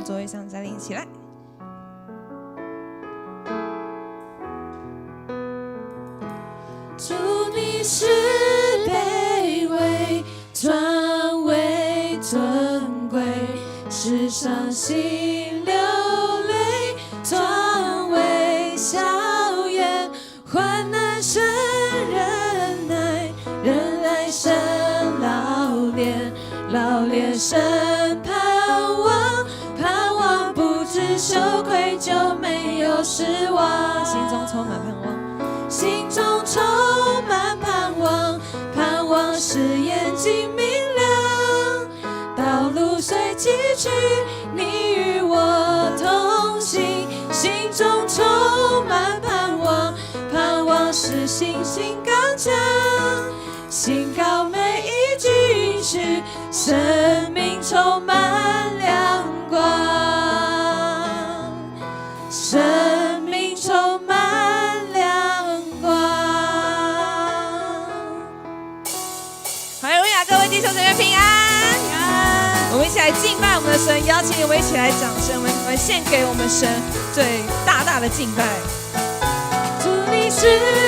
从座位上站立起来。主，你是卑微转为尊贵，世上心流泪转为笑颜，患难生忍耐，忍耐生老练，老练生盼望，盼望不知羞愧就没有失望，心中充满盼望，心中充满盼望，盼望使眼睛明亮，道路虽崎岖，你与我同行，心中充满盼望，盼望使信心刚强，信靠每一句应许，生命充满亮光，生命充满亮光。哈利路亚！各位弟兄姊妹平安。我们一起来敬拜我们的神，邀请我们一起来掌声，我们献给我们神最大大的敬拜。主，你是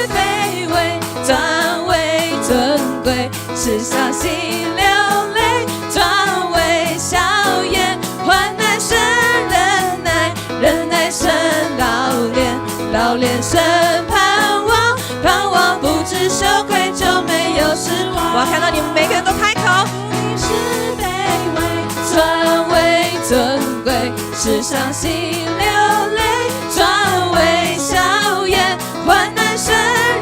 卑微转为尊贵，世上心流泪转为笑颜，患难生忍耐，忍耐生老练，老练生盼望，盼望不知羞愧就没有失望。我要看到你们每个人都开口。你是卑微转为尊贵，世上心流泪转为笑颜，患难生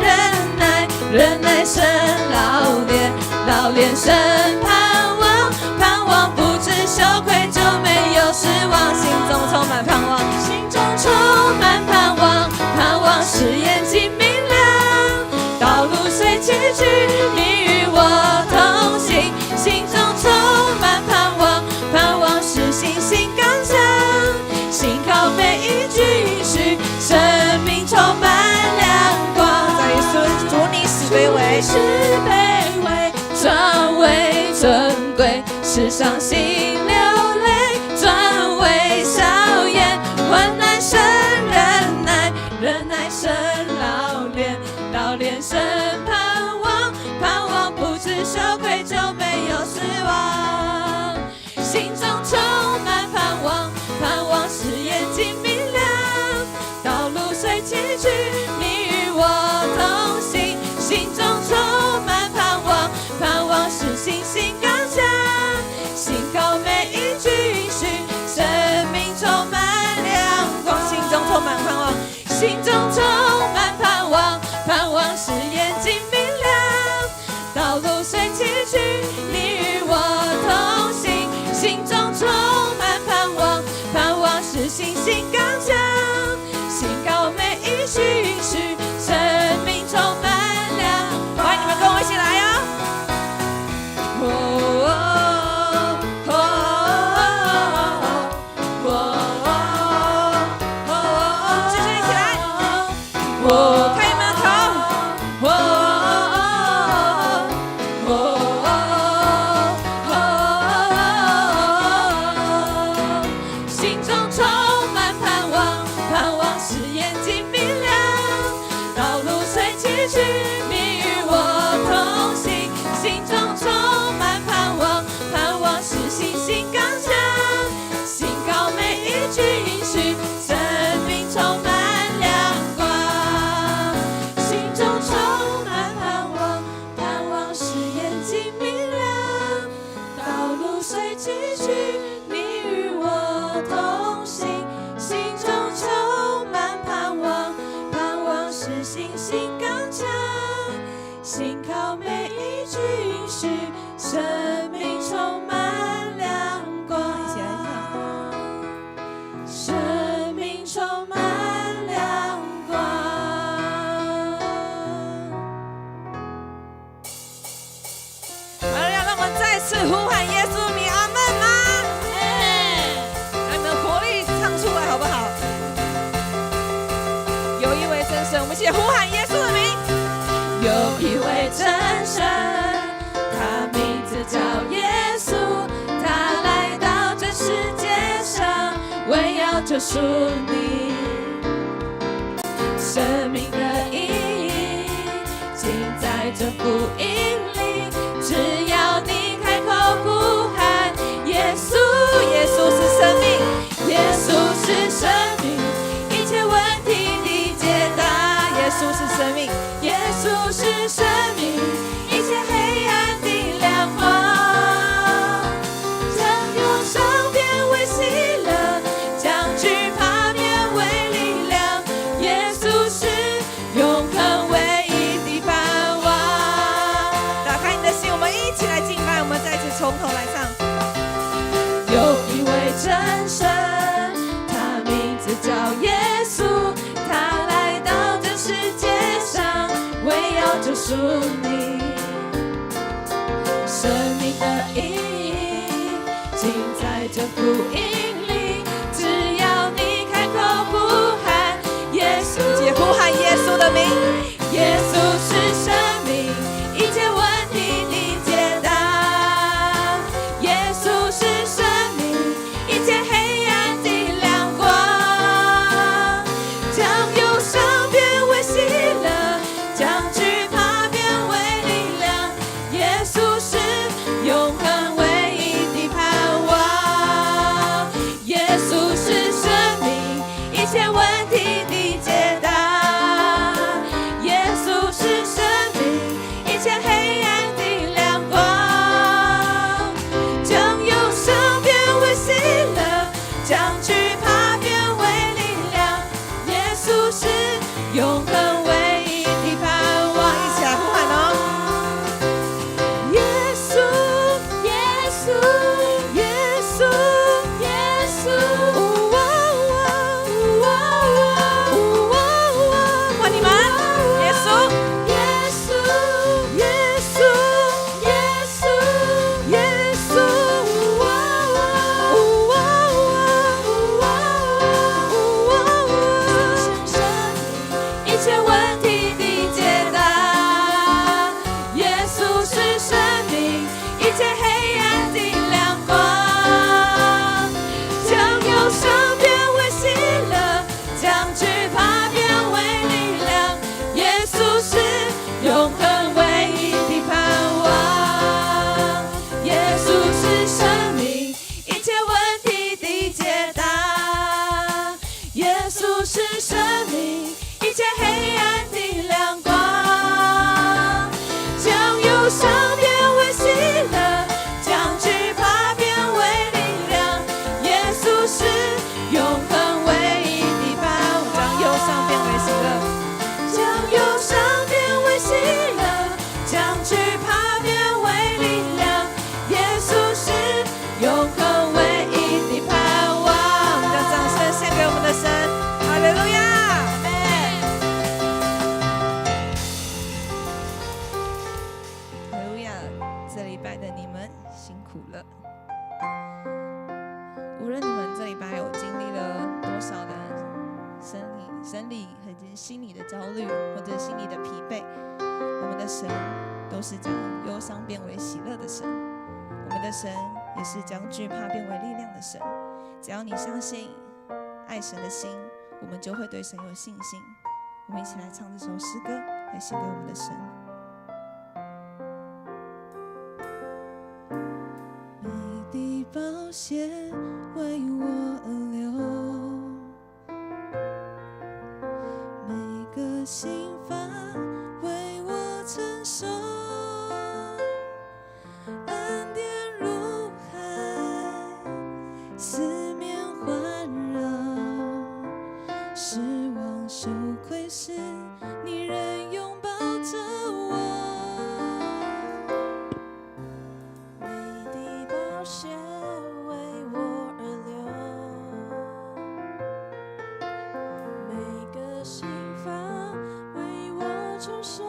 忍耐，忍耐生老练，老练生盼望，盼望不知羞愧就没有失望，心中充满盼望，心中充满盼望，盼望使眼睛明亮，道路虽崎岖，你与我同行，心中充满盼望，盼望使信心刚强，信靠每一句应许，生命充满亮光。在耶稣，主你是卑微，是卑微转为尊贵，世上心流泪转为笑颜，患难生忍耐，忍耐生老练，老练生盼望，盼望不知羞愧就没有失望，心中充满盼望，盼望使眼睛明亮，道路虽崎岖，你与我同行，心中充满盼望，盼望使信心刚强，信靠每一句应许，生命充满亮光，心中充满盼望，心中充满盼望，盼望使眼睛明亮，道路虽崎岖，你与我同行，心中充满盼望，盼望使信心刚强，信靠每一句应许，生命充满亮光。欢迎你们跟我一起来哦。继续一起来。开门口。心中充满盼望，盼望使眼睛明亮，道路虽崎岖，你与我同行，心中充满盼望，盼望使信心刚强，信靠每一句应许，生命充满亮光，心中充满盼望，盼望使眼睛明亮，道路虽崎岖，你与我同行，心中充满盼望，盼望使信心刚强，信靠每一句应许，生命充满亮光，一起来唱。生命充满亮光。哈利路亚！让我们再次呼喊耶稣的名，阿们吗？让你们活力唱出来好不好？有一位真神，我们一起呼喊耶稣的名。有一位真神，他名字叫耶稣，他来到这世界上，救赎你。生命的意义尽在这福音里，只要你开口呼喊耶稣，耶稣是生命，耶稣是生命，一切问题的解答。耶稣是生命，耶稣是生命，一切黑暗的亮光，将忧伤变为喜乐，将惧怕变为力量。耶稣是永恒唯一的盼望。打开你的心，我们一起来敬拜，我们再次从头来唱。有一位真神，他名字叫耶稣，他来到这世界上，为要救赎你。生命的意义尽在这福音里，只要你开口呼喊耶稣，一起呼喊耶稣的名。耶稣是生命，一切问题的解答。耶稣是生命，一切黑暗的亮光，将忧伤变为喜乐，将惧怕变为力量。耶稣是永恒唯一的盼望。耶稣是生命，一切问题的解答。耶稣是生命，一切黑暗的亮光，将忧伤变为喜乐，将惧怕变为力量。耶稣是永恒唯一的盼望。一起来呼喊哦。耶稣，耶稣，耶稣，耶稣，欢迎你们，耶稣，耶稣，耶稣，耶稣，耶稣，一切问题的解答。耶稣是生命，一切黑暗的亮光，将忧伤变为喜乐，将惧怕变为力量。耶稣是永恒唯一的盼望。耶稣是生命，一切问题的解答。耶稣是生命，一切黑暗的亮光，将忧伤变为喜乐，将惧怕变为力量。耶稣是永恒唯一的盼望。将忧伤变为喜乐，将忧伤变为喜乐，将惧怕变为力量。耶稣是永恒唯一的盼望。我们将掌声献给我们的神，哈利路亚。哈利路亚！这礼拜的你们辛苦了。无论你们这礼拜有经历了多少的生理和心理的焦虑，或者心理的疲惫，我们的神都是将忧伤变为喜乐的神。我们的神也是将惧怕变为力量的神。只要你相信爱神的心，我们就会对神有信心。我们一起来唱这首诗歌，来献给我们的神。美的宝血为我而流，每个心房为我承受，恩典如海，四面环绕，失望羞愧时，你仍拥抱着我。美的宝血为我而流，每个心房为我承受，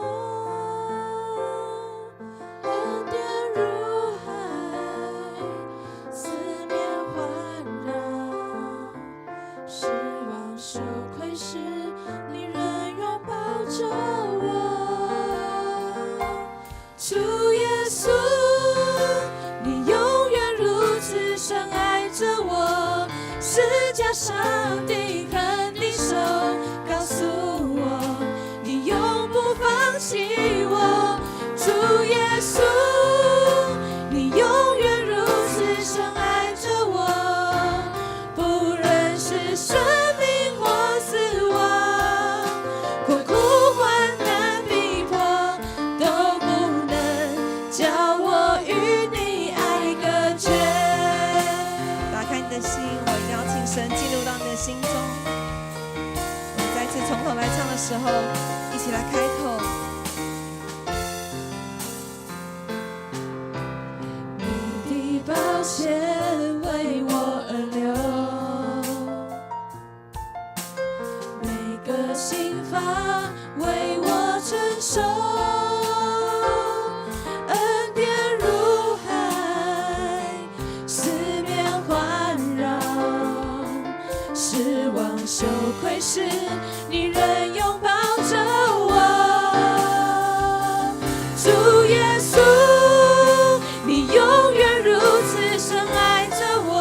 恩典如海，四面环绕，失望羞愧时，架上钉痕的手，告诉我你永不放弃我。主耶稣，你永远如此深爱着我，不论是生命或死亡，或苦患难逼迫，都不能叫我与你爱隔绝。打开你的心，我邀请神进入到你的心中。我们再次从头来唱的时候，一起来开口。你的宝血为我而流，每个心房为我承受，恩典如海，四面环绕，失望羞愧时，你仍拥抱着我。主耶稣，你永远如此深爱着我，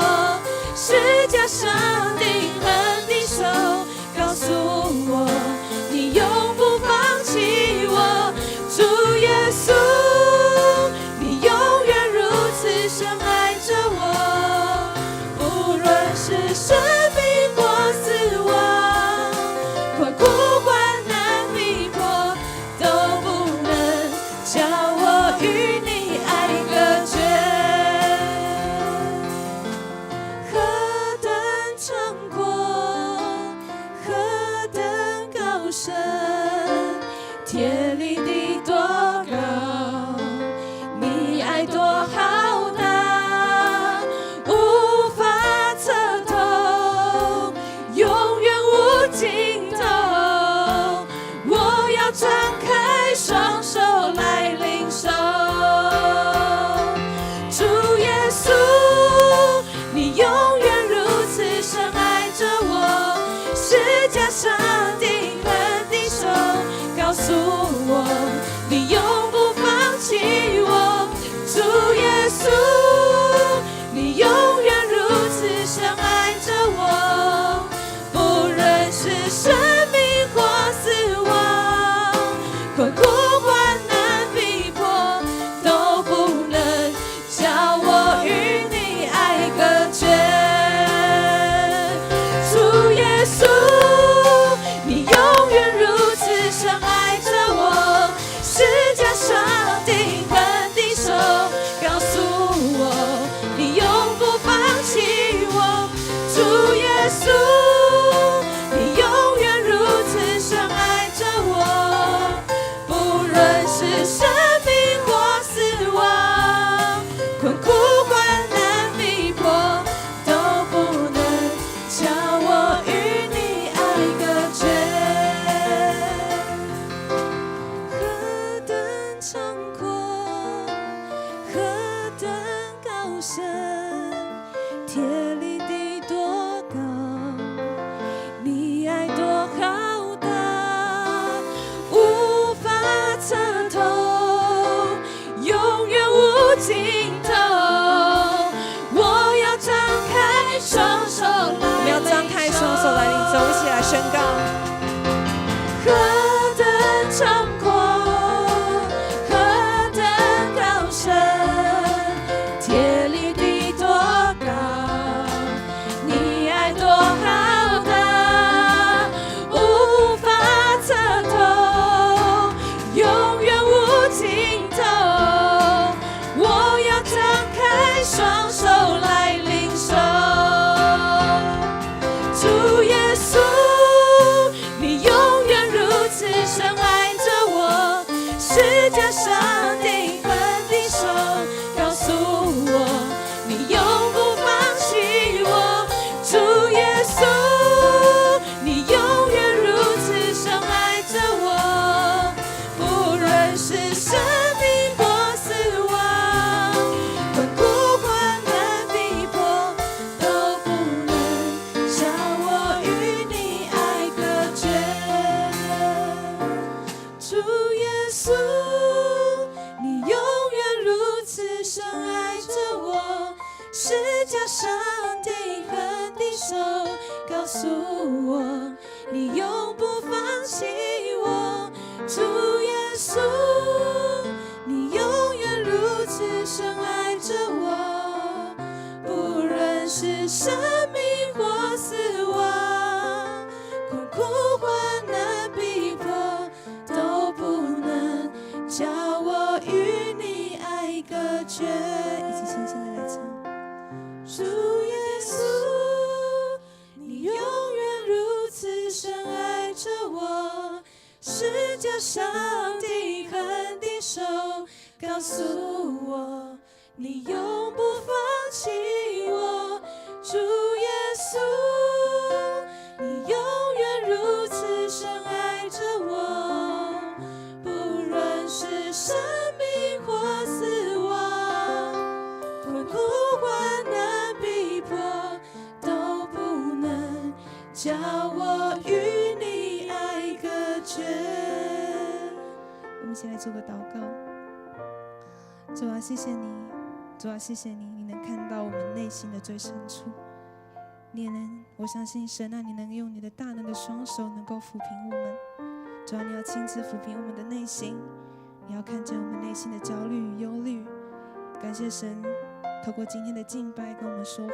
十架上钉痕的手，告诉我你永不放弃我。主耶稣，你永远如此深爱着我，不论是生命或死亡，或苦患难逼迫，都不能叫我与你爱隔绝。何等长阔，何等高深，天离地多高，你爱多浩大，无法测透，永远无尽头。我要张开双手来领受。主耶稣，你永远如此深爱着我，十架上钉痕的手，告诉我你永不放弃我。主耶稣，你永远如此深爱着我，不论是生命或死亡，或苦患难逼迫，都不能叫我与你爱隔绝。主耶稣，你永远如此深爱着我，十架上钉痕的手，告诉我你永不放弃我。主耶稣，你永远如此深爱着我，不论是生命或死亡，困苦患难逼迫，都不能叫我与你爱隔绝。何等长阔，何等高深，天离地多高，你爱多浩大，无法测透，永远无尽头。我要张开双手来，我们要张开双手来领受，一起来宣告。何等长阔，何等高深，天离地多高，你爱多浩大，无法测透，永远无尽头。我要张开双手来领受。主耶稣，告诉我，你永不放弃我。主耶稣，你永远如此深爱着我，不论是生命或死亡，困苦患难逼迫，都不能叫我与你爱隔绝。一起轻轻的来唱。主耶稣，你永远如此深爱着我，是叫上帝和敌手告诉我，你永不放弃我。主耶稣，你永远如此深爱着我，不论是生命或死亡，困苦患难逼迫，都不能叫我与你爱隔绝。我们一起来做个祷告。主啊，谢谢你，主啊，谢谢你，你能看到我们内心的最深处，你也能，我相信神啊，你能用你的大能的双手能够抚平我们。主啊，你要亲自抚平我们的内心，你要看见我们内心的焦虑与忧虑。感谢神，透过今天的敬拜跟我们说话。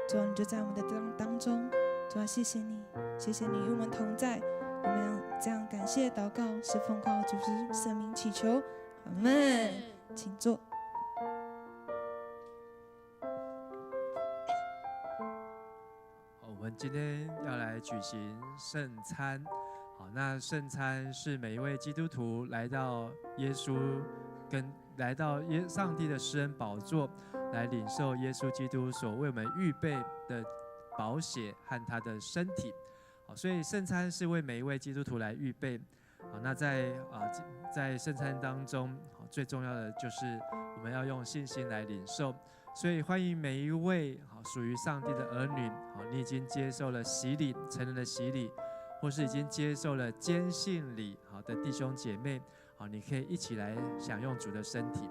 主啊，你就在我们的当中。主啊，谢谢你，谢谢你与我们同在。我们这样感谢祷告，是奉靠主之圣名祈求，阿们。请坐。我们今天要来举行圣餐。好，那圣餐是每一位基督徒来到耶稣来到上帝的施恩宝座，来领受耶稣基督所为我们预备的宝血和他的身体。好，所以圣餐是为每一位基督徒来预备。好，那在圣餐当中，最重要的就是我们要用信心来领受。所以欢迎每一位属于上帝的儿女，你已经接受了洗礼，成人的洗礼，或是已经接受了坚信礼的弟兄姐妹，你可以一起来享用主的身体。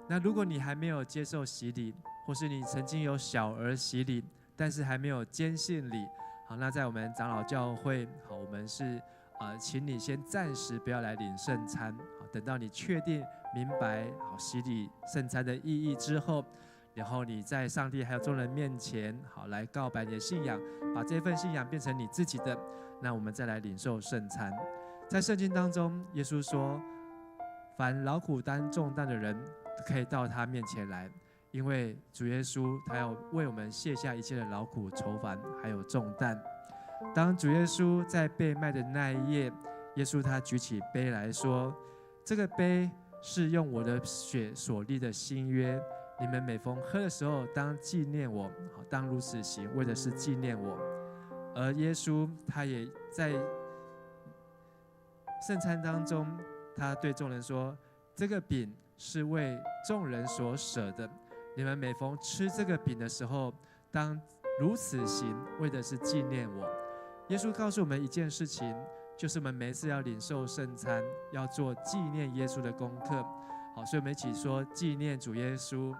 那如果你还没有接受洗礼，或是你曾经有小儿洗礼，但是还没有坚信礼，那在我们长老教会，我们是请你先暂时不要来领圣餐，等到你确定明白洗礼圣餐的意义之后，然后你在上帝还有众人面前，来告白你的信仰，把这份信仰变成你自己的，那我们再来领受圣餐。在圣经当中，耶稣说，凡劳苦担重担的人可以到他面前来，因为主耶稣他要为我们卸下一切的劳苦愁烦还有重担。当主耶稣在被卖的那一夜，耶稣他举起杯来说，这个杯是用我的血所立的新约，你们每逢喝的时候当纪念我，当如此行，为的是纪念我。而耶稣他也在圣餐当中，他对众人说，这个饼是为众人所舍的，你们每逢吃这个饼的时候当如此行，为的是纪念我。耶稣告诉我们一件事情，就是我们每次要领受圣餐，要做纪念耶稣的功课。好，所以我们一起说，纪念主耶稣。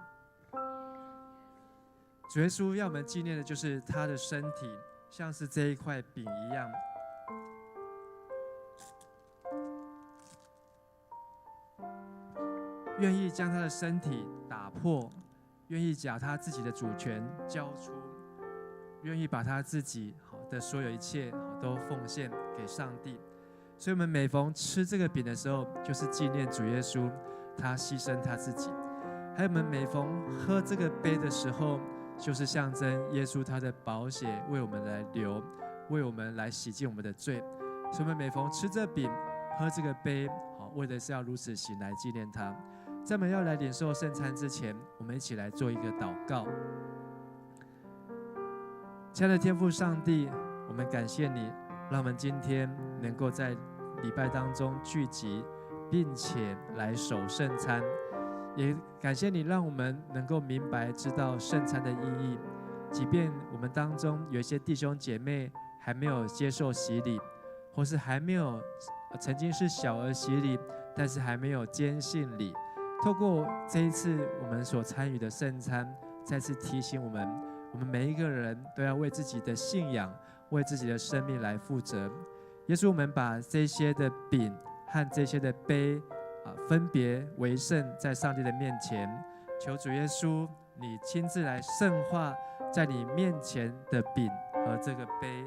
主耶稣要我们纪念的就是他的身体，像是这一块饼一样。愿意将他的身体打破，愿意将他自己的主权交出，愿意把他自己的所有一切都奉献给上帝。所以我们每逢吃这个饼的时候，就是纪念主耶稣他牺牲他自己。还有我们每逢喝这个杯的时候，就是象征耶稣他的宝血为我们来流，为我们来洗净我们的罪。所以我们每逢吃这饼喝这个杯，为的是要如此行来纪念他。在我们要来领受圣餐之前，我们一起来做一个祷告。亲爱的天父上帝，我们感谢你，让我们今天能够在礼拜当中聚集，并且来守圣餐。也感谢你，让我们能够明白知道圣餐的意义。即便我们当中有一些弟兄姐妹还没有接受洗礼，或是还没有曾经是小儿洗礼，但是还没有坚信礼，透过这一次我们所参与的圣餐，再次提醒我们每一个人都要为自己的信仰，为自己的生命来负责。耶稣，我们把这些的饼和这些的杯分别为圣，在上帝的面前，求主耶稣，你亲自来圣化在你面前的饼和这个杯，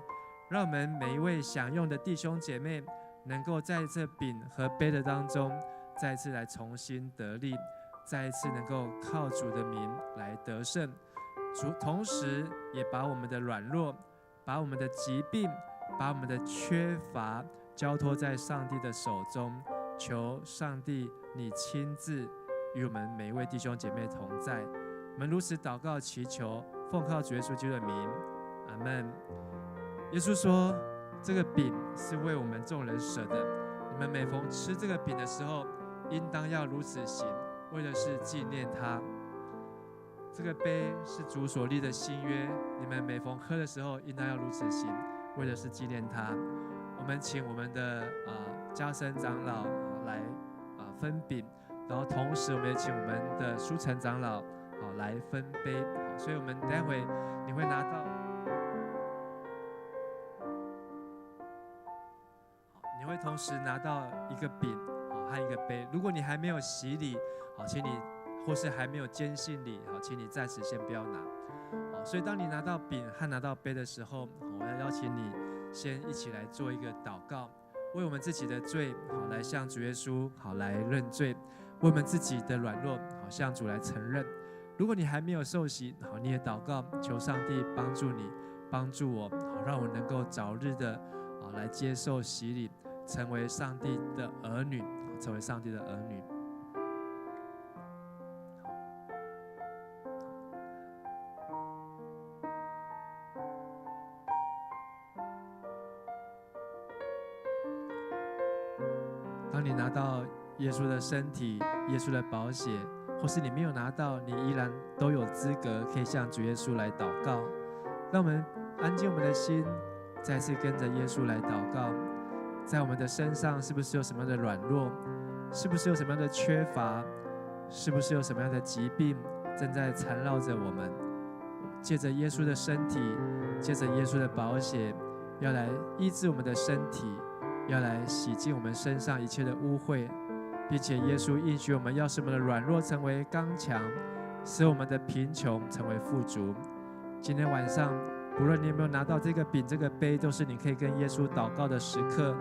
让我们每一位享用的弟兄姐妹，能够在这饼和杯的当中，再一次来重新得力，再一次能够靠主的名来得胜。主同时也把我们的软弱，把我们的疾病，把我们的缺乏交托在上帝的手中，求上帝你亲自与我们每一位弟兄姐妹同在。我们如此祷告祈求，奉靠主耶稣基督的名，阿们。耶稣说，这个饼是为我们众人舍的，你们每逢吃这个饼的时候，应当要如此行，为的是纪念他。这个杯是主所立的新约，你们每逢喝的时候，应当要如此行，为的是纪念他。我们请我们的家生长老来分饼，然后同时我们也请我们的书成长老来分杯。所以我们待会你会拿到，你会同时拿到一个饼和一个杯。如果你还没有洗礼，请你或是还没有坚信礼，请你暂时先不要拿。所以当你拿到饼和拿到杯的时候，我要邀请你先一起来做一个祷告，为我们自己的罪来向主耶稣来认罪，为我们自己的软弱向主来承认。如果你还没有受洗，你也祷告，求上帝帮助你，帮助我，让我能够早日的来接受洗礼，成为上帝的儿女，成为上帝的儿女。当你拿到耶稣的身体、耶稣的宝血，或是你没有拿到，你依然都有资格可以向主耶稣来祷告。让我们安静我们的心，再次跟着耶稣来祷告。在我们的身上，是不是有什么样的软弱？是不是有什么样的缺乏？是不是有什么样的疾病正在缠绕着我们？借着耶稣的身体，借着耶稣的宝血，要来医治我们的身体，要来洗净我们身上一切的污秽，并且耶稣应许我们要使我们的软弱成为刚强，使我们的贫穷成为富足。今天晚上，不论你有没有拿到这个饼、这个杯，都是你可以跟耶稣祷告的时刻。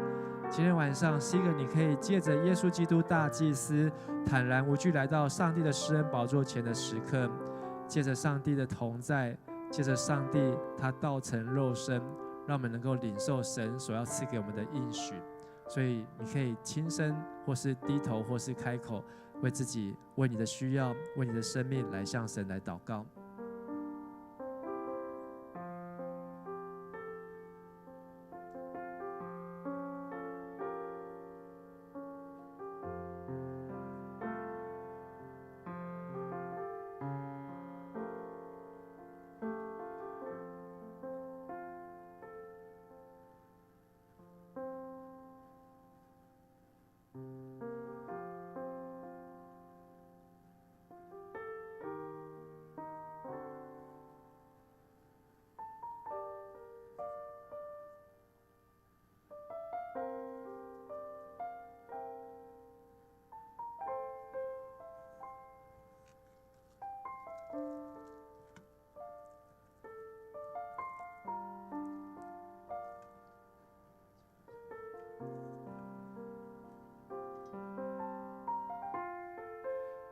今天晚上是一个你可以借着耶稣基督大祭司坦然无惧来到上帝的施恩宝座前的时刻，借着上帝的同在，借着上帝他道成肉身，让我们能够领受神所要赐给我们的应许。所以你可以轻声，或是低头，或是开口，为自己、为你的需要、为你的生命来向神来祷告。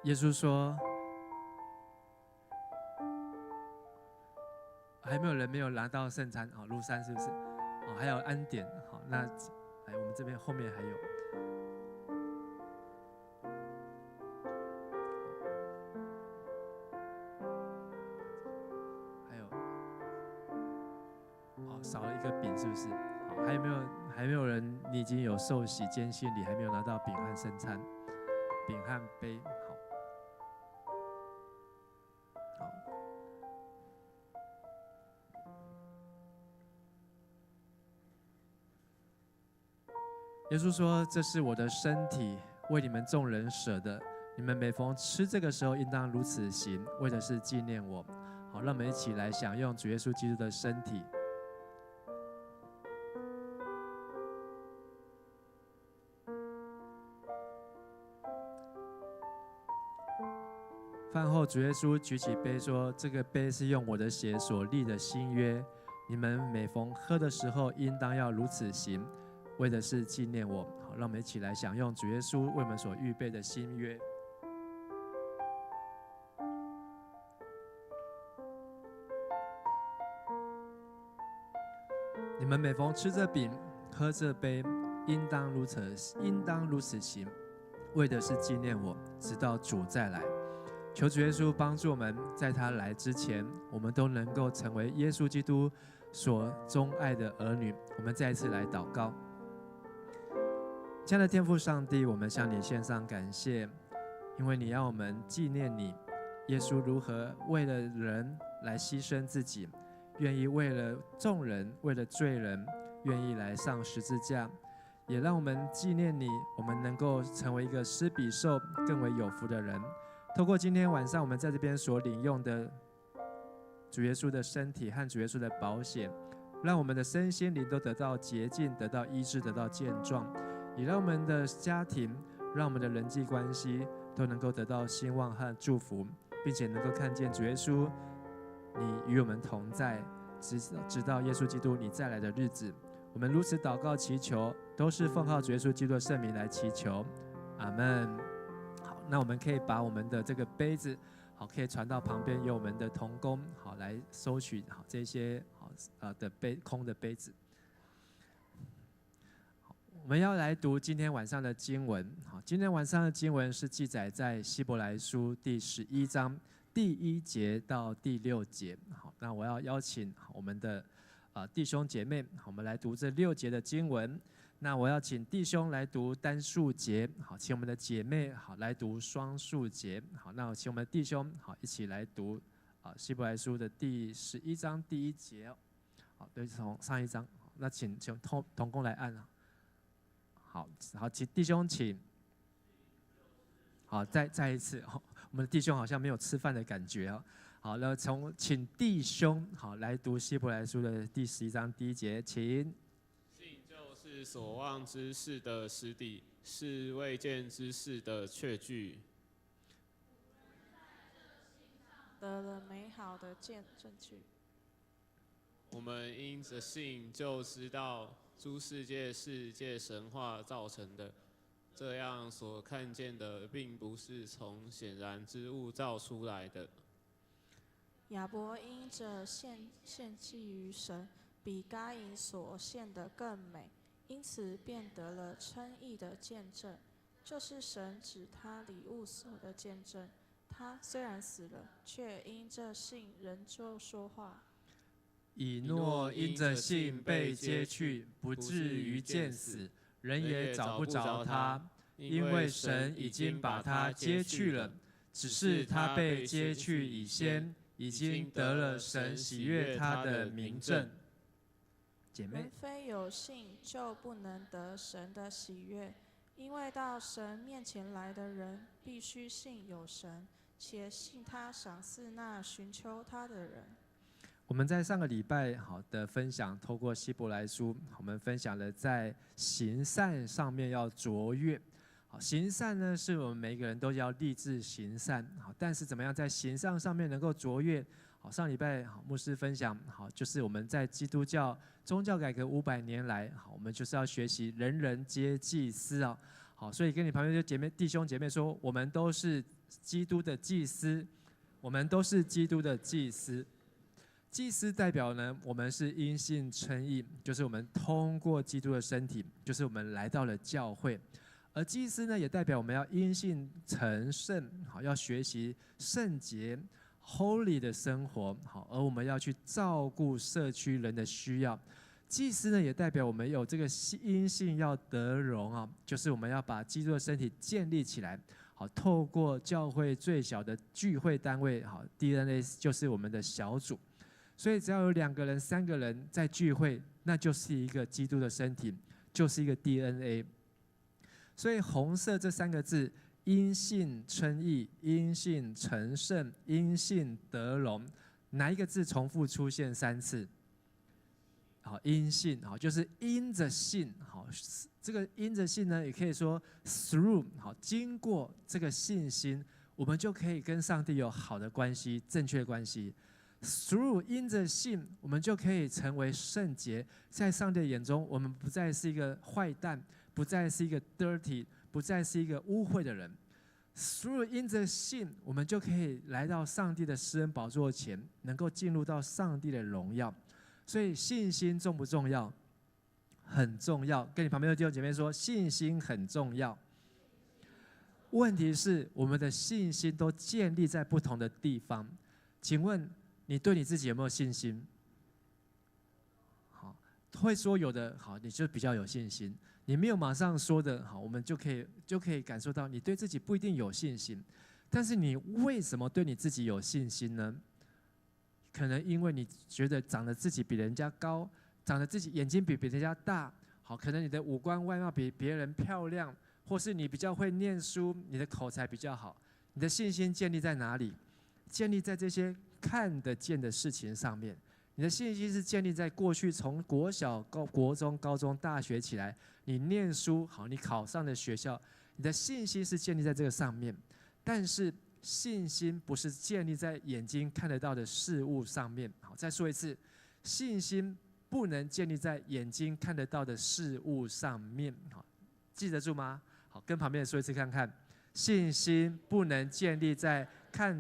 耶稣说：“还没有人没有拿到圣餐，好，路山是不是？哦，还有安典，好，那来我们这边后面还有，哦，少了一个饼，是不是？好，还没有人？你已经有受洗坚信礼，还没有拿到饼和圣餐，饼和杯，好。”耶稣说：“这是我的身体，为你们众人舍的。你们每逢吃这个时候，应当如此行，为的是纪念我。”好，让我们一起来享用主耶稣基督的身体。饭后，主耶稣举起杯说：“这个杯是用我的血所立的新约，你们每逢喝的时候，应当要如此行，为的是纪念我。”好，让我们一起来享用主耶稣为我们所预备的新约。你们每逢吃这饼、喝这杯，应当如此行，为的是纪念我，直到主再来。求主耶稣帮助我们，在他来之前，我们都能够成为耶稣基督所钟爱的儿女。我们再一次来祷告。亲爱的天父上帝，我们向你献上感谢，因为你让我们纪念你，耶稣如何为了人来牺牲自己，愿意为了众人，为了罪人，愿意来上十字架，也让我们纪念你，我们能够成为一个施比受更为有福的人。透过今天晚上我们在这边所领用的主耶稣的身体和主耶稣的宝血，让我们的身心灵都得到洁净，得到医治，得到健壮，也让我们的家庭，让我们的人际关系都能够得到兴旺和祝福，并且能够看见主耶稣你与我们同在，直到耶稣基督你再来的日子。我们如此祷告祈求，都是奉靠主耶稣基督的圣名来祈求，阿们。好，那我们可以把我们的这个杯子，好，可以传到旁边，由我们的同工好来收取好这些的空的杯子。我们要来读今天晚上的经文。好，今天晚上的经文是记载在希伯来书第11章第1节到第6节。好，那我要邀请我们的弟兄姐妹，我们来读这6节的经文。那我要请弟兄来读单数节，好，请我们的姐妹好来读双数节。好，那我请我们的弟兄好一起来读希伯来书的第11章第1节。好，对，从上一章。那请同工来按。好，请弟兄请。好，再一次。我们的弟兄好像没有吃饭的感觉。好，那请弟兄好来读希伯来书的第11章第1节，请。信就是所望之事的实底，是未见之事的确据。得了美好的证据。我们因着信就知道，诸世界是借神话造成的，这样所看见的，并不是从显然之物造出来的。亚伯因着献祭于神，比该隐所献的更美，因此便得了称义的见证，就是神指他礼物所的见证。他虽然死了，却因这信仍旧说话。以诺因着信被接去，不至于见死，人也找不着他，因为神已经把他接去了。只是他被接去以先，已经得了神喜悦他的明证。姐妹，人非有信就不能得神的喜悦，因为到神面前来的人，必须信有神，且信他赏赐那寻求他的人。我们在上个礼拜好的分享，透过希伯来书，我们分享了在行善上面要卓越。好，行善呢，是我们每一个人都要立志行善。好，但是怎么样在行善上面能够卓越？好，上礼拜牧师分享，好，就是我们在基督教宗教改革500年来，好，我们就是要学习人人皆祭司啊。好，所以跟你旁边的弟兄姐妹说，我们都是基督的祭司，我们都是基督的祭司。祭司代表呢，我们是因信称义，就是我们通过基督的身体，就是我们来到了教会。而祭司呢，也代表我们要因信成圣，好，要学习圣洁 holy 的生活，好，而我们要去照顾社区人的需要。祭司呢，也代表我们有这个因信要得荣啊，就是我们要把基督的身体建立起来。好，透过教会最小的聚会单位，好 DNA 就是我们的小组。所以只要有2个人、3个人在聚会，那就是一个基督的身体，就是一个 DNA。所以红色这3个字，因信称义、因信成圣、因信得荣，哪一个字重复出现3次？好，因信，好，就是因着信，好，这个因着信呢，也可以说 through， 好，经过这个信心，我们就可以跟上帝有好的关系，正确的关系。因着信，我们就可以成为圣洁，在上帝的眼中，我们不再是一个坏蛋，不再是一个 dirty， 不再是一个污秽的人。因着信，我们就可以来到上帝的施恩宝座前，能够进入到上帝的荣耀。所以信心重不重要？很重要。跟你旁边的弟兄姐妹说，信心很重要。问题是，我们的信心都建立在不同的地方。请问你对你自己有没有信心？好，会说有的好，你就比较有信心。你没有马上说的好，我们就可以感受到你对自己不一定有信心。但是你为什么对你自己有信心呢？可能因为你觉得长得自己比人家高，长得自己眼睛比人家大，好，可能你的五官外貌比别人漂亮，或是你比较会念书，你的口才比较好。你的信心建立在哪里？建立在这些看得见的事情上面。你的信心是建立在过去从国小、国中、高中、大学起来，你念书好，你考上的学校，你的信心是建立在这个上面。但是信心不是建立在眼睛看得到的事物上面。好，再说一次，信心不能建立在眼睛看得到的事物上面。好，记得住吗？好，跟旁边人说一次看看。信心不能建立在看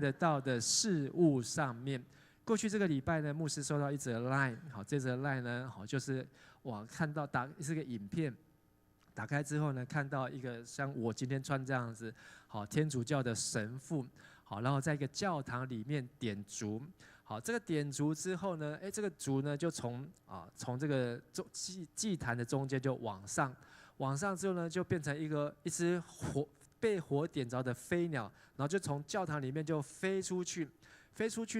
得到的事物上面。过去这个礼拜呢，牧师收到一则 line， 好，这则 line 呢，好，就是看到是个影片，打开之后呢，看到一个像我今天穿这样子，好，天主教的神父，好，然后在一个教堂里面点烛，好，这个点烛之后呢，这个烛呢就从这个祭坛的中间就往上之后呢，就变成一只被火点着的飞鸟，然后就从教堂里面就飞出去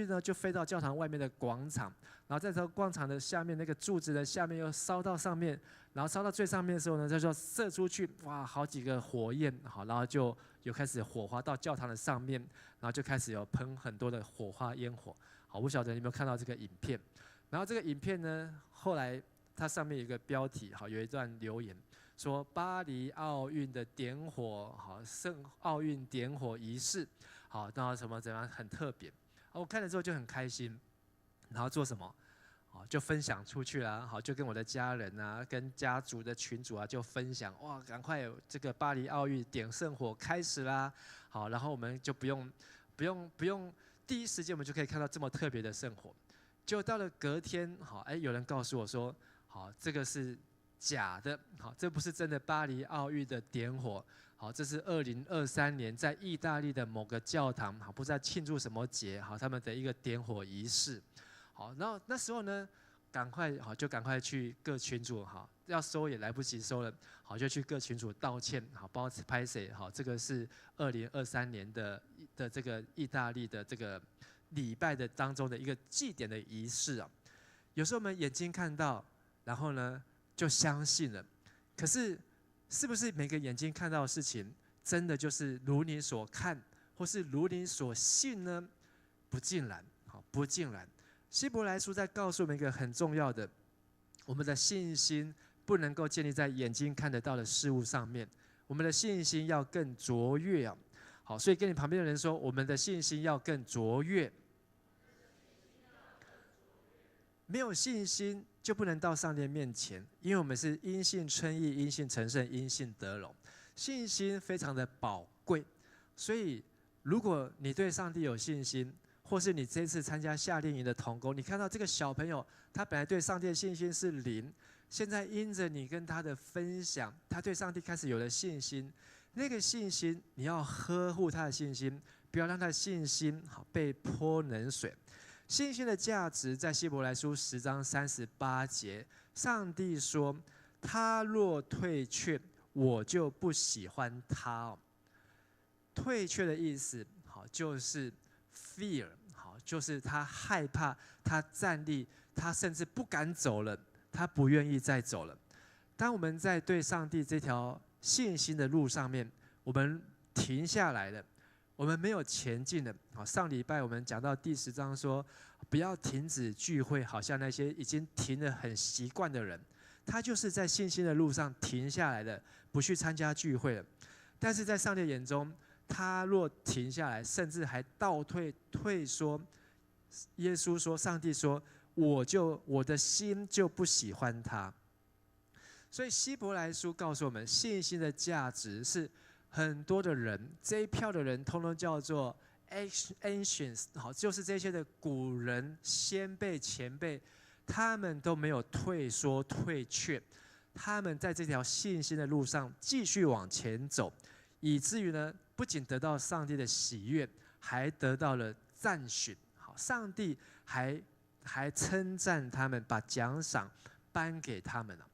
呢，就飞到教堂外面的广场，然后在这个广场的下面那个柱子的下面又烧到上面，然后烧到最上面的时候呢，就射出去，哇，好几个火焰，好，然后就有开始火花到教堂的上面，然后就开始有喷很多的火花烟火。好，我不晓得你有没有看到这个影片。然后这个影片呢，后来它上面有一个标题，好，有一段留言说巴黎奥运的点火，好，奥运点火仪式，好，然后怎么样很特别。我看了之后就很开心，然后做什么？就分享出去啦，好，就跟我的家人啊，跟家族的群组啊，就分享，哇，赶快有这个巴黎奥运点圣火开始啦，好，然后我们就不用第一时间我们就可以看到这么特别的圣火。就到了隔天，好，有人告诉我说，好，这个是假的，好，这不是真的巴黎奥运的点火。好，这是2023年在意大利的某个教堂，好，不知道庆祝什么节，好，他们的一个点火仪式。好，然后那时候呢，赶快去各群组，好，要收也来不及收了，好，就去各群组道歉，好，包拍谁，好，这个是2023年的这个意大利的这个礼拜的当中的一个祭典的仪式啊。有时候我们眼睛看到，然后呢就相信了，可是是不是每个眼睛看到的事情，真的就是如你所看，或是如你所信呢？不尽然，好，不尽然。希伯来书在告诉我们一个很重要的，我们的信心不能够建立在眼睛看得到的事物上面，我们的信心要更卓越啊。好，所以跟你旁边的人说，我们的信心要更卓越。没有信心就不能到上帝面前，因为我们是因信称义，因信成圣，因信得荣。信心非常的宝贵，所以如果你对上帝有信心，或是你这次参加夏令营的同工，你看到这个小朋友，他本来对上帝的信心是0，现在因着你跟他的分享，他对上帝开始有了信心。那个信心，你要呵护他的信心，不要让他的信心被泼冷水。信心的价值在希伯来书10章38节，上帝说：“他若退却，我就不喜欢他。”退却的意思，好，就是 fear， 好，就是他害怕，他站立，他甚至不敢走了，他不愿意再走了。当我们在对上帝这条信心的路上面，我们停下来了。我们没有前进的。好，上礼拜我们讲到第10章说，不要停止聚会，好像那些已经停得很习惯的人，他就是在信心的路上停下来的，不去参加聚会了。但是在上帝眼中，他若停下来，甚至还倒退说，耶稣说，上帝说，我的心就不喜欢他。所以希伯来书告诉我们，信心的价值是很多的人，这一票的人通通叫做 ancients， 好，就是这些的古人、先辈、前辈，他们都没有退缩、退却，他们在这条信心的路上继续往前走，以至于呢，不仅得到上帝的喜悦，还得到了赞许。好，上帝还称赞他们，把奖赏颁给他们了。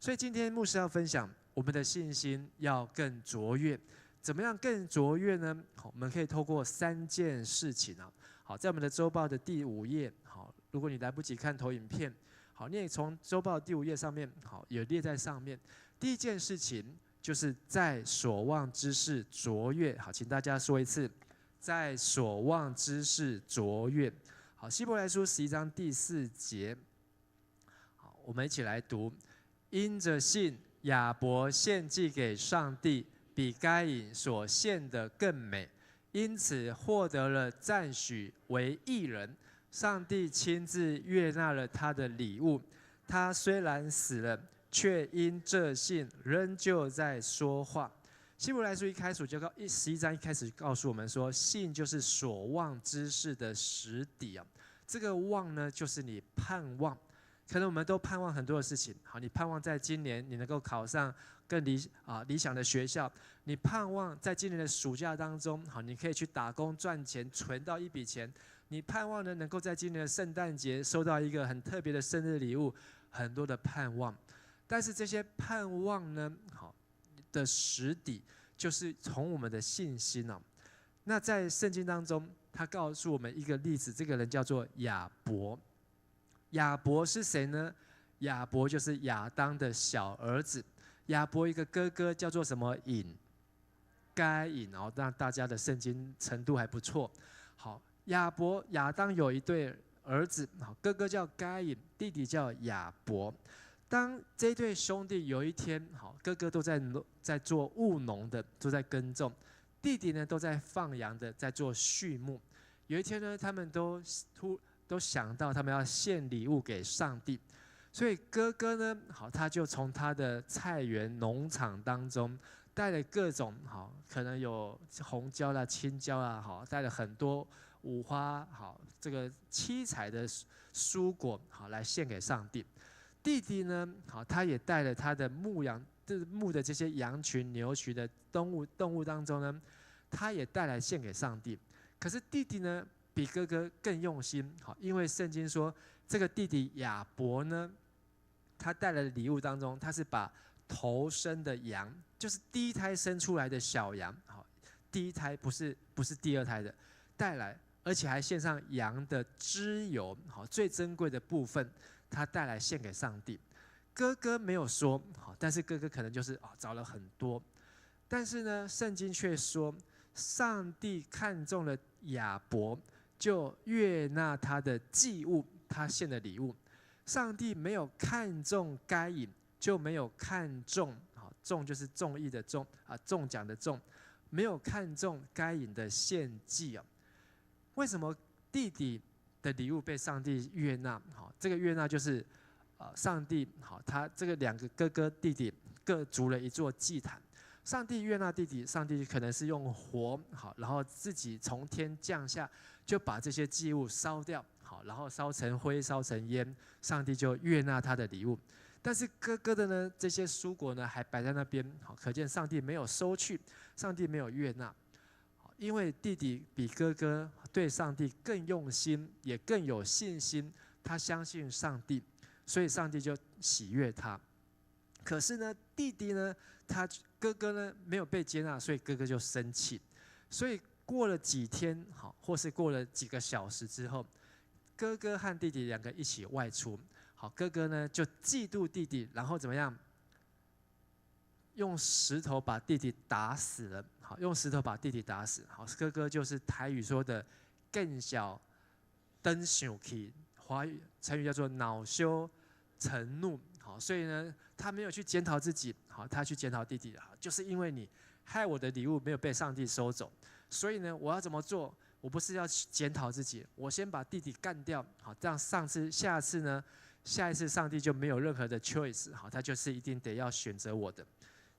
所以今天牧师要分享，我们的信心要更卓越。怎么样更卓越呢？好，我们可以透过3件事情啊。好，在我们的周报的第5页，好，如果你来不及看投影片，好，你也从周报第5页上面，好，有列在上面。第一件事情就是在所望之事卓越。好，请大家说一次，在所望之事卓越。好，希伯来书11章第4节，好，我们一起来读。因着信，亚伯献祭给上帝，比该隐所献的更美，因此获得了赞许为义人。上帝亲自悦纳了他的礼物。他虽然死了，却因这信仍旧在说话。希伯来书11章一开始告诉我们说，信就是所望之事的实底啊。这个望呢，就是你盼望。可能我们都盼望很多的事情，好，你盼望在今年你能够考上更理想的学校，你盼望在今年的暑假当中，好，你可以去打工赚钱，存到一笔钱，你盼望呢能够在今年的圣诞节收到一个很特别的生日礼物，很多的盼望。但是这些盼望呢，好的实底就是从我们的信心哦。那在圣经当中，他告诉我们一个例子，这个人叫做亚伯。亚伯是谁呢？亚伯就是亚当的小儿子。亚伯一个哥哥叫做什么隐？该隐哦，让大家的圣经程度还不错。好，亚当有一对儿子，好，哥哥叫该隐，弟弟叫亚伯。当这对兄弟有一天，好，哥哥都在做务农的，都在耕种；弟弟呢都在放羊的，在做畜牧。有一天呢，他们都想到他们要献礼物给上帝，所以哥哥呢，好，他就从他的菜园农场当中带了各种好，可能有红椒啦、青椒啦，好，带了很多五花好这个七彩的蔬果好来献给上帝。弟弟呢，好，他也带了他的牧的这些羊群、牛群的动物当中呢，他也带来献给上帝。可是弟弟呢，比哥哥更用心，好，因为圣经说，这个弟弟亚伯呢，他带来的礼物当中，他是把头生的羊，就是第一胎生出来的小羊，好，第一胎不是第二胎的，带来，而且还献上羊的脂油，好，最珍贵的部分，他带来献给上帝。哥哥没有说，好，但是哥哥可能就是找了很多，但是呢，圣经却说，上帝看中了亚伯，就悦纳他的祭物，他献的礼物。上帝没有看中该隐，就没有看中，中就是中义的中中奖的中，没有看中该隐的献祭啊。为什么弟弟的礼物被上帝悦纳？好，这个悦纳就是上帝好，他这个2个哥哥弟弟各筑了一座祭坛。上帝悦纳弟弟，上帝可能是用火好，然后自己从天降下，就把这些祭物烧掉，好，然后烧成灰，烧成烟，上帝就悦纳他的礼物。但是哥哥的呢，这些蔬果呢还摆在那边，好，可见上帝没有收去，上帝没有悦纳。因为弟弟比哥哥对上帝更用心，也更有信心，他相信上帝，所以上帝就喜悦他。可是呢，弟弟呢，哥哥呢没有被接纳，所以哥哥就生气。所以过了几天，好，或是过了几个小时之后，哥哥和弟弟2个一起外出。好，哥哥呢就嫉妒弟弟，然后怎么样？用石头把弟弟打死了。好，用石头把弟弟打死。好，哥哥就是台语说的“更小灯想起”，华语成语叫做“恼羞成怒”。好，所以呢，他没有去检讨自己，好，他去检讨弟弟，就是因为你害我的礼物没有被上帝收走。所以呢，我要怎么做？我不是要检讨自己，我先把弟弟干掉，好，这样下一次上帝就没有任何的 choice， 好，他就是一定得要选择我的。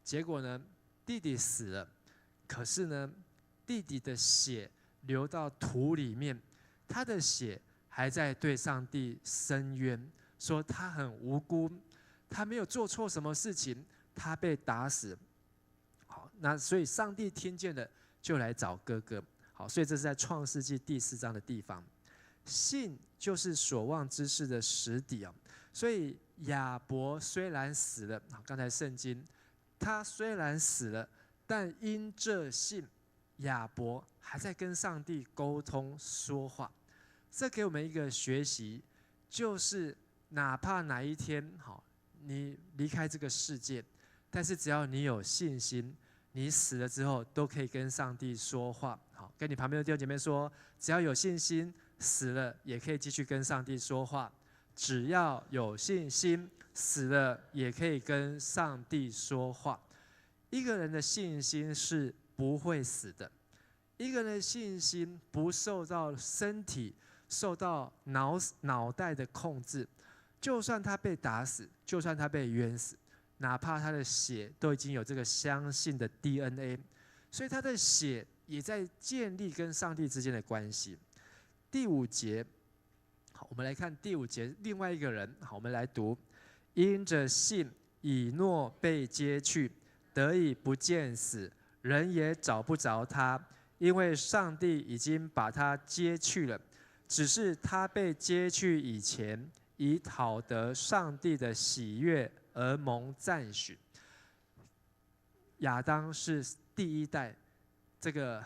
结果呢，弟弟死了，可是呢，弟弟的血流到土里面，他的血还在对上帝申冤，说他很无辜，他没有做错什么事情，他被打死。好，那所以上帝听见了，就来找哥哥。好，所以这是在创世纪第4章的地方。信就是所望之事的实底啊。所以亚伯虽然死了，刚才圣经，他虽然死了，但因这信，亚伯还在跟上帝沟通说话。这给我们一个学习，就是哪怕哪一天，好，你离开这个世界，但是只要你有信心，你死了之后都可以跟上帝说话。好，跟你旁边的弟兄姐妹说，只要有信心，死了也可以继续跟上帝说话。只要有信心，死了也可以跟上帝说话。一个人的信心是不会死的，一个人的信心不受到身体、受到脑袋的控制。就算他被打死，就算他被冤死，哪怕他的血都已经有这个相信的 DNA， 所以他的血也在建立跟上帝之间的关系。第5节，好，我们来看第5节，另外一个人，好，我们来读：因着信，以诺被接去，得以不见死，人也找不着他，因为上帝已经把他接去了。只是他被接去以前，以讨得上帝的喜悦而蒙赞许。亚当是第1代，这个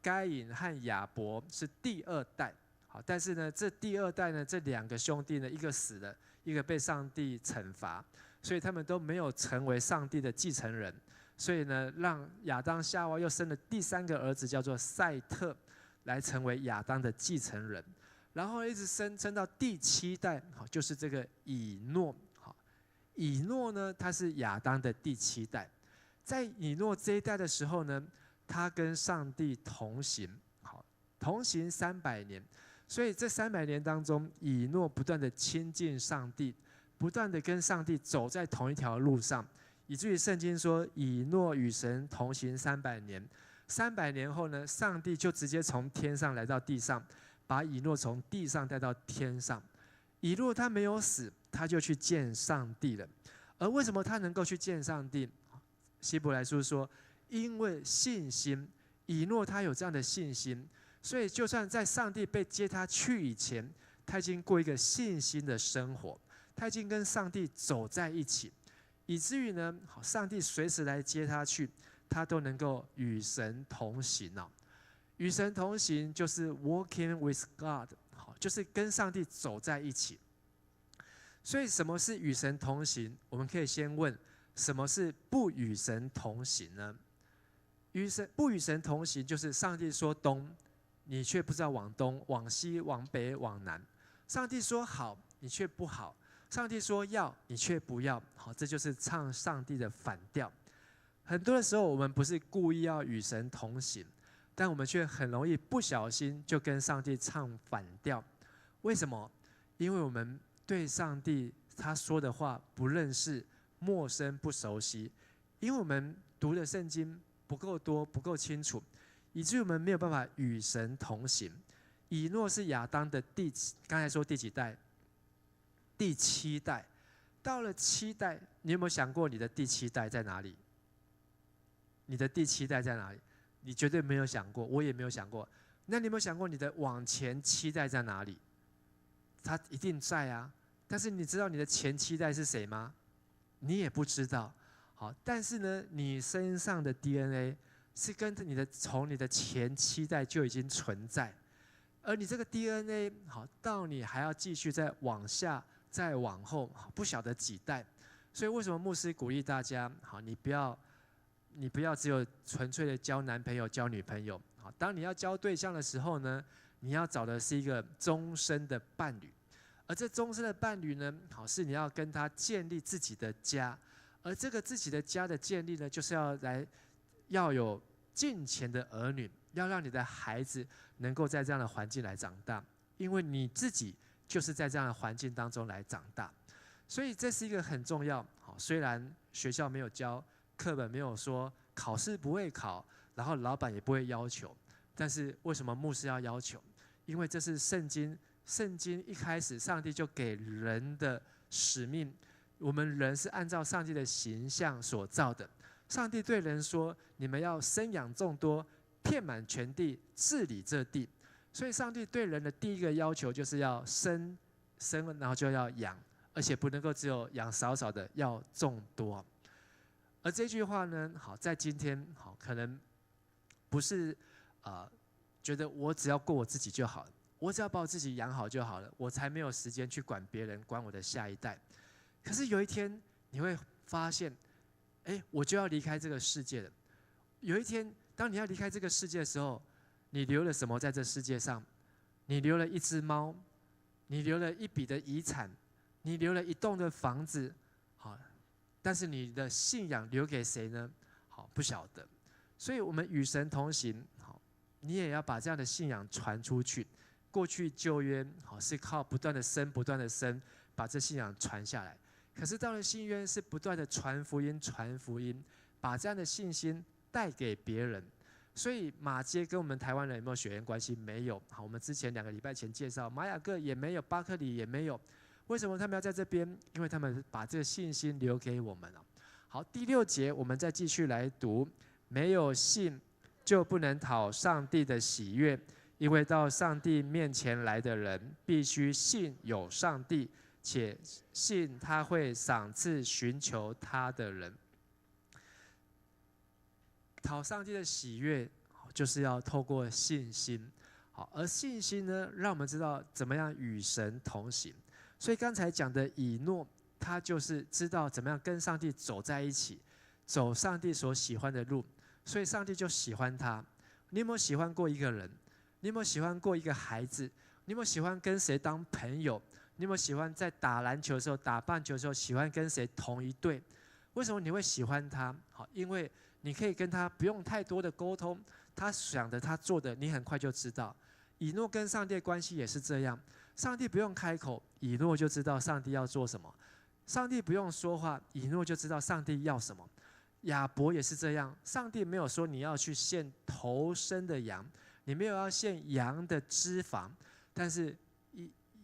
该隐和亚伯是第2代。好，但是呢，这第2代呢，这2个兄弟呢，一个死了，一个被上帝惩罚，所以他们都没有成为上帝的继承人。所以呢，让亚当夏娃又生了第3个儿子，叫做赛特，来成为亚当的继承人。然后一直升到第7代，好，就是这个以诺。好，以诺呢，他是亚当的第7代。在以诺这一代的时候呢，他跟上帝同行，好，同行300年。所以这300年当中，以诺不断的亲近上帝，不断的跟上帝走在同一条路上，以至于圣经说，以诺与神同行300年。300年后呢，上帝就直接从天上来到地上，把以诺从地上带到天上。以诺他没有死，他就去见上帝了。而为什么他能够去见上帝？希伯来书说，因为信心，以诺他有这样的信心，所以就算在上帝被接他去以前，他已经过一个信心的生活，他已经跟上帝走在一起，以至于呢，上帝随时来接他去，他都能够与神同行啊。与神同行就是 walking with God， 好，就是跟上帝走在一起。所以什么是与神同行？我们可以先问，什么是不与神同行呢？不与神同行，就是上帝说东，你却不知道往东、往西、往北、往南；上帝说好，你却不好；上帝说要，你却不要。好，这就是唱上帝的反调。很多的时候，我们不是故意要与神同行，但我们却很容易不小心就跟上帝唱反调。为什么？因为我们对上帝他说的话不认识、陌生、不熟悉，因为我们读的圣经不够多、不够清楚，以至于我们没有办法与神同行。以诺是亚当的刚才说第几代？第7代。到了7代，你有没有想过你的第7代在哪里？你的第7代在哪里？你绝对没有想过，我也没有想过。那你有没有想过你的往前7代在哪里？他一定在啊，但是你知道你的前7代是谁吗？你也不知道。好，但是呢，你身上的 DNA 是跟从你的前7代就已经存在，而你这个 DNA 好，到你还要继续再往下、再往后，不晓得几代。所以为什么牧师鼓励大家，好，你不要只有纯粹的交男朋友、交女朋友。好，当你要交对象的时候呢，你要找的是一个终身的伴侣，而这终身的伴侣呢，好，是你要跟他建立自己的家，而这个自己的家的建立呢，就是要来要有敬虔的儿女，要让你的孩子能够在这样的环境来长大，因为你自己就是在这样的环境当中来长大。所以这是一个很重要。虽然学校没有教，课本没有说，考试不会考，然后老板也不会要求，但是为什么牧师要要求？因为这是圣经一开始上帝就给人的使命。我们人是按照上帝的形象所造的。上帝对人说：“你们要生养众多，遍满全地，治理这地。”所以，上帝对人的第一个要求就是要生，然后就要养，而且不能够只有养少少的，要众多。而这句话呢，在今天可能不是觉得我只要过我自己就好了，我只要把我自己养好就好了，我才没有时间去管别人，管我的下一代。可是有一天你会发现，我就要离开这个世界了。有一天，当你要离开这个世界的时候，你留了什么在这世界上？你留了一只猫，你留了一笔的遗产，你留了一栋的房子，但是你的信仰留给谁呢？不晓得。所以我们与神同行，你也要把这样的信仰传出去。过去旧约是靠不断的生，把这信仰传下来。可是到了新约，是不断的传福音，把这样的信心带给别人。所以马街跟我们台湾人有没有血缘关系？没有。我们之前2个礼拜前介绍，马雅各也没有，巴克里也没有。为什么他们要在这边？因为他们把这个信心留给我们了。好，第6节我们再继续来读：没有信，就不能讨上帝的喜悦，因为到上帝面前来的人，必须信有上帝，且信他会赏赐寻求他的人。讨上帝的喜悦，就是要透过信心。而信心呢，让我们知道怎么样与神同行。所以刚才讲的以诺，他就是知道怎么样跟上帝走在一起，走上帝所喜欢的路，所以上帝就喜欢他。你有没有喜欢过一个人？你有没有喜欢过一个孩子？你有没有喜欢跟谁当朋友？你有没有喜欢在打篮球的时候、打棒球的时候，喜欢跟谁同一队？为什么你会喜欢他？因为你可以跟他不用太多的沟通，他想的、他做的，你很快就知道。以诺跟上帝的关系也是这样，上帝不用开口，以诺就知道上帝要做什么；上帝不用说话，以诺就知道上帝要什么。亚伯也是这样，上帝没有说你要去献头生的羊，你没有要献羊的脂肪，但是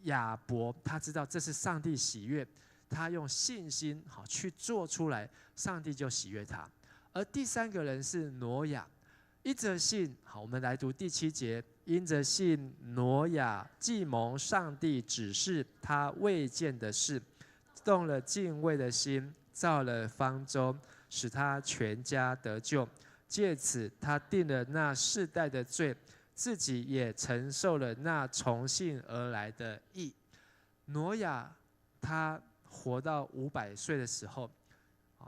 亚伯他知道这是上帝喜悦，他用信心去做出来，上帝就喜悦他。而第3个人是挪亚，因着信，我们来读第7节，因着信，挪亚既蒙上帝指示他未见的事，动了敬畏的心，造了方舟，使他全家得救。借此，他定了那世代的罪，自己也承受了那从信而来的义。挪亚他活到500岁的时候，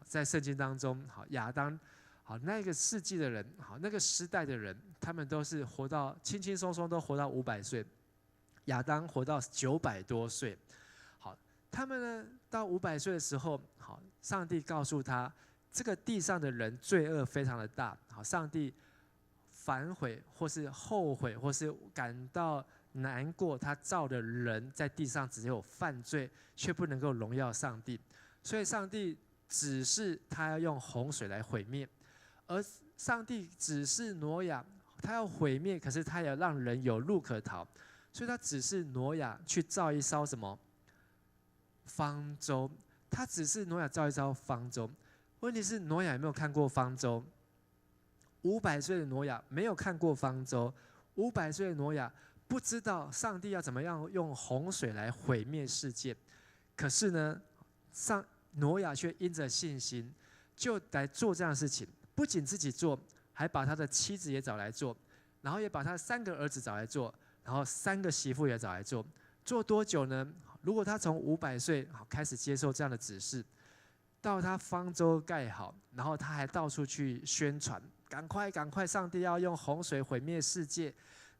在圣经当中，亚当，那个世纪的人，那个时代的人，他们都是活到轻轻松松都活到500岁。亚当活到900多岁。他们呢到500岁的时候，上帝告诉他，这个地上的人罪恶非常的大。上帝反悔或是后悔或是感到难过，他造的人在地上只有犯罪，却不能够荣耀上帝。所以上帝指示他要用洪水来毁灭，而上帝指示挪亚，他要毁灭，可是他也要让人有路可逃，所以他指示挪亚去造一艘什么方舟。他指示挪亚造一艘方舟，问题是挪亚有没有看过方舟？500岁的挪亚没有看过方舟，500岁的挪亚不知道上帝要怎么样用洪水来毁灭世界。可是呢，挪亚却因着信心，就来做这样的事情。不仅自己做，还把他的妻子也找来做，然后也把他3个儿子找来做，然后3个媳妇也找来做。做多久呢？如果他从500岁开始接受这样的指示，到他方舟盖好，然后他还到处去宣传，赶快，上帝要用洪水毁灭世界。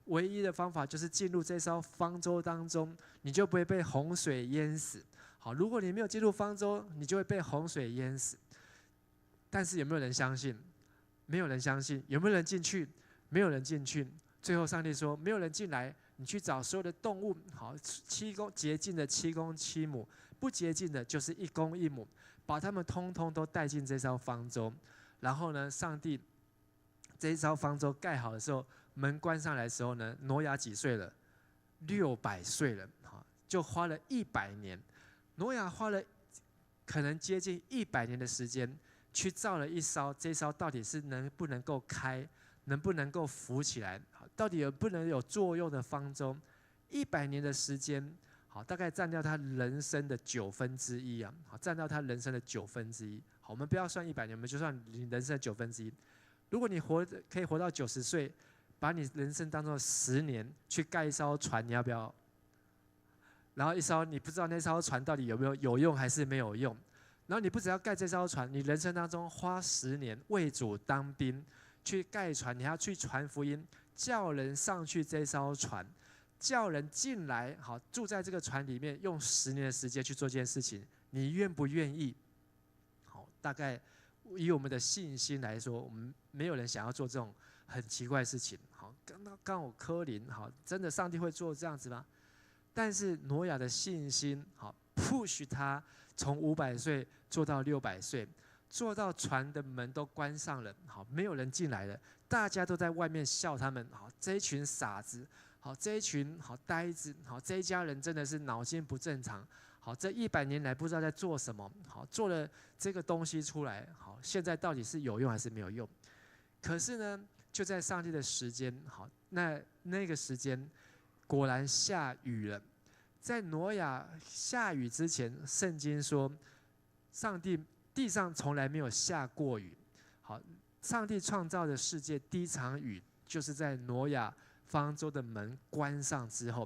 唯一的方法就是进入这艘方舟当中，你就不会被洪水淹死。如果你没有进入方舟，你就会被洪水淹死。但是有没有人相信？没有人相信。有没有人进去？没有人进去。最后上帝说：没有人进来，你去找所有的动物，好，7公洁净的7公7母，不洁净的就是1公1母，把他们通通都带进这艘方舟。然后呢，上帝这一艘方舟盖好的时候，门关上来的时候呢，挪亚几岁了？600岁了，好，就花了100年。挪亚花了可能接近100年的时间，去造了一艘，这艘到底是能不能够开，能不能够浮起来，到底不能有作用的方舟，100年的时间，好，大概占掉他人生的1/9啊，好，占到他人生的1/9。好，我们不要算100年，我们就算你人生的1/9。如果你可以活到90岁，把你人生当中10年去盖一艘船，你要不要？然后一艘你不知道那艘船到底有用还是没有用，然后你不只要盖这艘船，你人生当中花10年为主当兵，去盖船，你还要去传福音，叫人上去这艘船，叫人进来，好，住在这个船里面，用10年的时间去做这件事情，你愿不愿意？好，大概以我们的信心来说，我们没有人想要做这种很奇怪的事情。好，刚我科林，好，真的上帝会做这样子吗？但是挪亚的信心，好 ，push 他从500岁做到600岁，做到船的门都关上了，好，没有人进来了，大家都在外面笑他们，好，这一群傻子，好，这一群好呆子，好，这一家人真的是脑筋不正常，好，这100年来不知道在做什么，好，做了这个东西出来，好，现在到底是有用还是没有用？可是呢，就在上帝的时间，好，那个时间。果然下雨了。在挪亚下雨之前，圣经说，上帝地上从来没有下过雨。好，上帝创造的世界第一场雨，就是在挪亚方舟的门关上之后，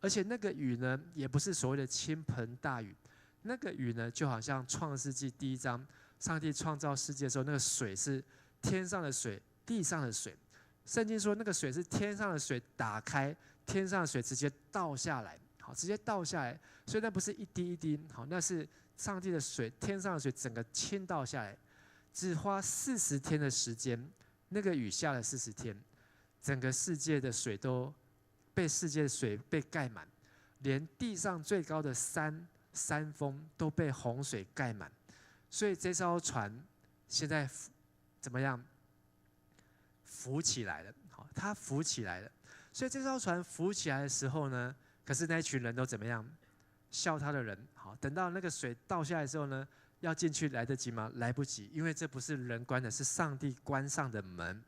而且那个雨呢，也不是所谓的倾盆大雨，那个雨呢，就好像创世纪第1章，上帝创造世界的时候，那个水是天上的水，地上的水。圣经说，那个水是天上的水打开。天上的水直接倒下来，好，直接倒下来，所以那不是一滴一滴，好，那是上帝的水，天上的水整个倾倒下来，只花40天的时间，那个雨下了40天，整个世界的水都被世界的水被盖满，连地上最高的山峰都被洪水盖满，所以这艘船现在怎么样？浮起来了，好，它浮起来了。所以这艘船浮起来的时候呢，可是那一群人都怎么样？笑他的人，好，等到那个水倒下来的时候呢，要进去来得及吗？来不及，因为这不是人关的，是上帝关上的门。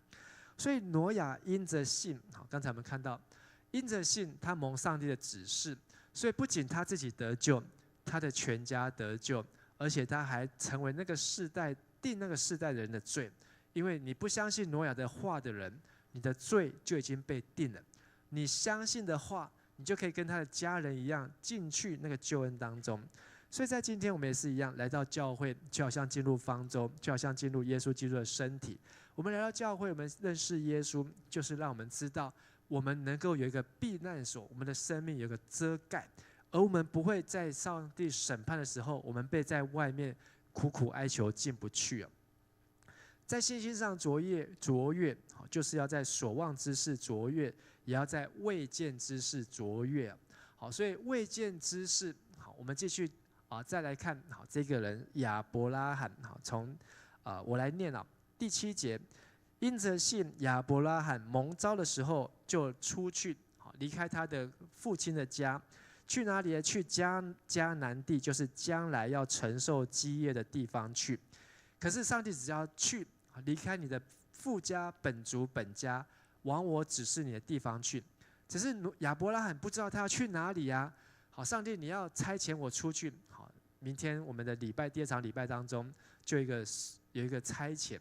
所以挪亚因着信，好，刚才我们看到，因着信，他蒙上帝的指示，所以不仅他自己得救，他的全家得救，而且他还成为那个世代定那个世代人的罪，因为你不相信挪亚的话的人，你的罪就已经被定了。你相信的话，你就可以跟他的家人一样进去那个救恩当中。所以在今天我们也是一样，来到教会就好像进入方舟，就好像进入耶稣基督的身体。我们来到教会，我们认识耶稣，就是让我们知道我们能够有一个避难所，我们的生命有一个遮盖，而我们不会在上帝审判的时候，我们被在外面苦苦哀求进不去。在信心上卓越，就是要在所望之事卓越，也要在未见之事卓越。好，所以未见之事，好，我们继续再来看好这个人亚伯拉罕。好，从我来念第7节，因着信亚伯拉罕蒙召的时候就出去，好，离开他的父亲的家，去哪里呢？去迦南地，就是将来要承受基业的地方去。可是上帝只要去。离开你的父家本族本家，往我指示你的地方去。只是亚伯拉罕不知道他要去哪里呀。好，上帝你要差遣我出去。好，明天我们的第2场礼拜当中，就有一个差遣，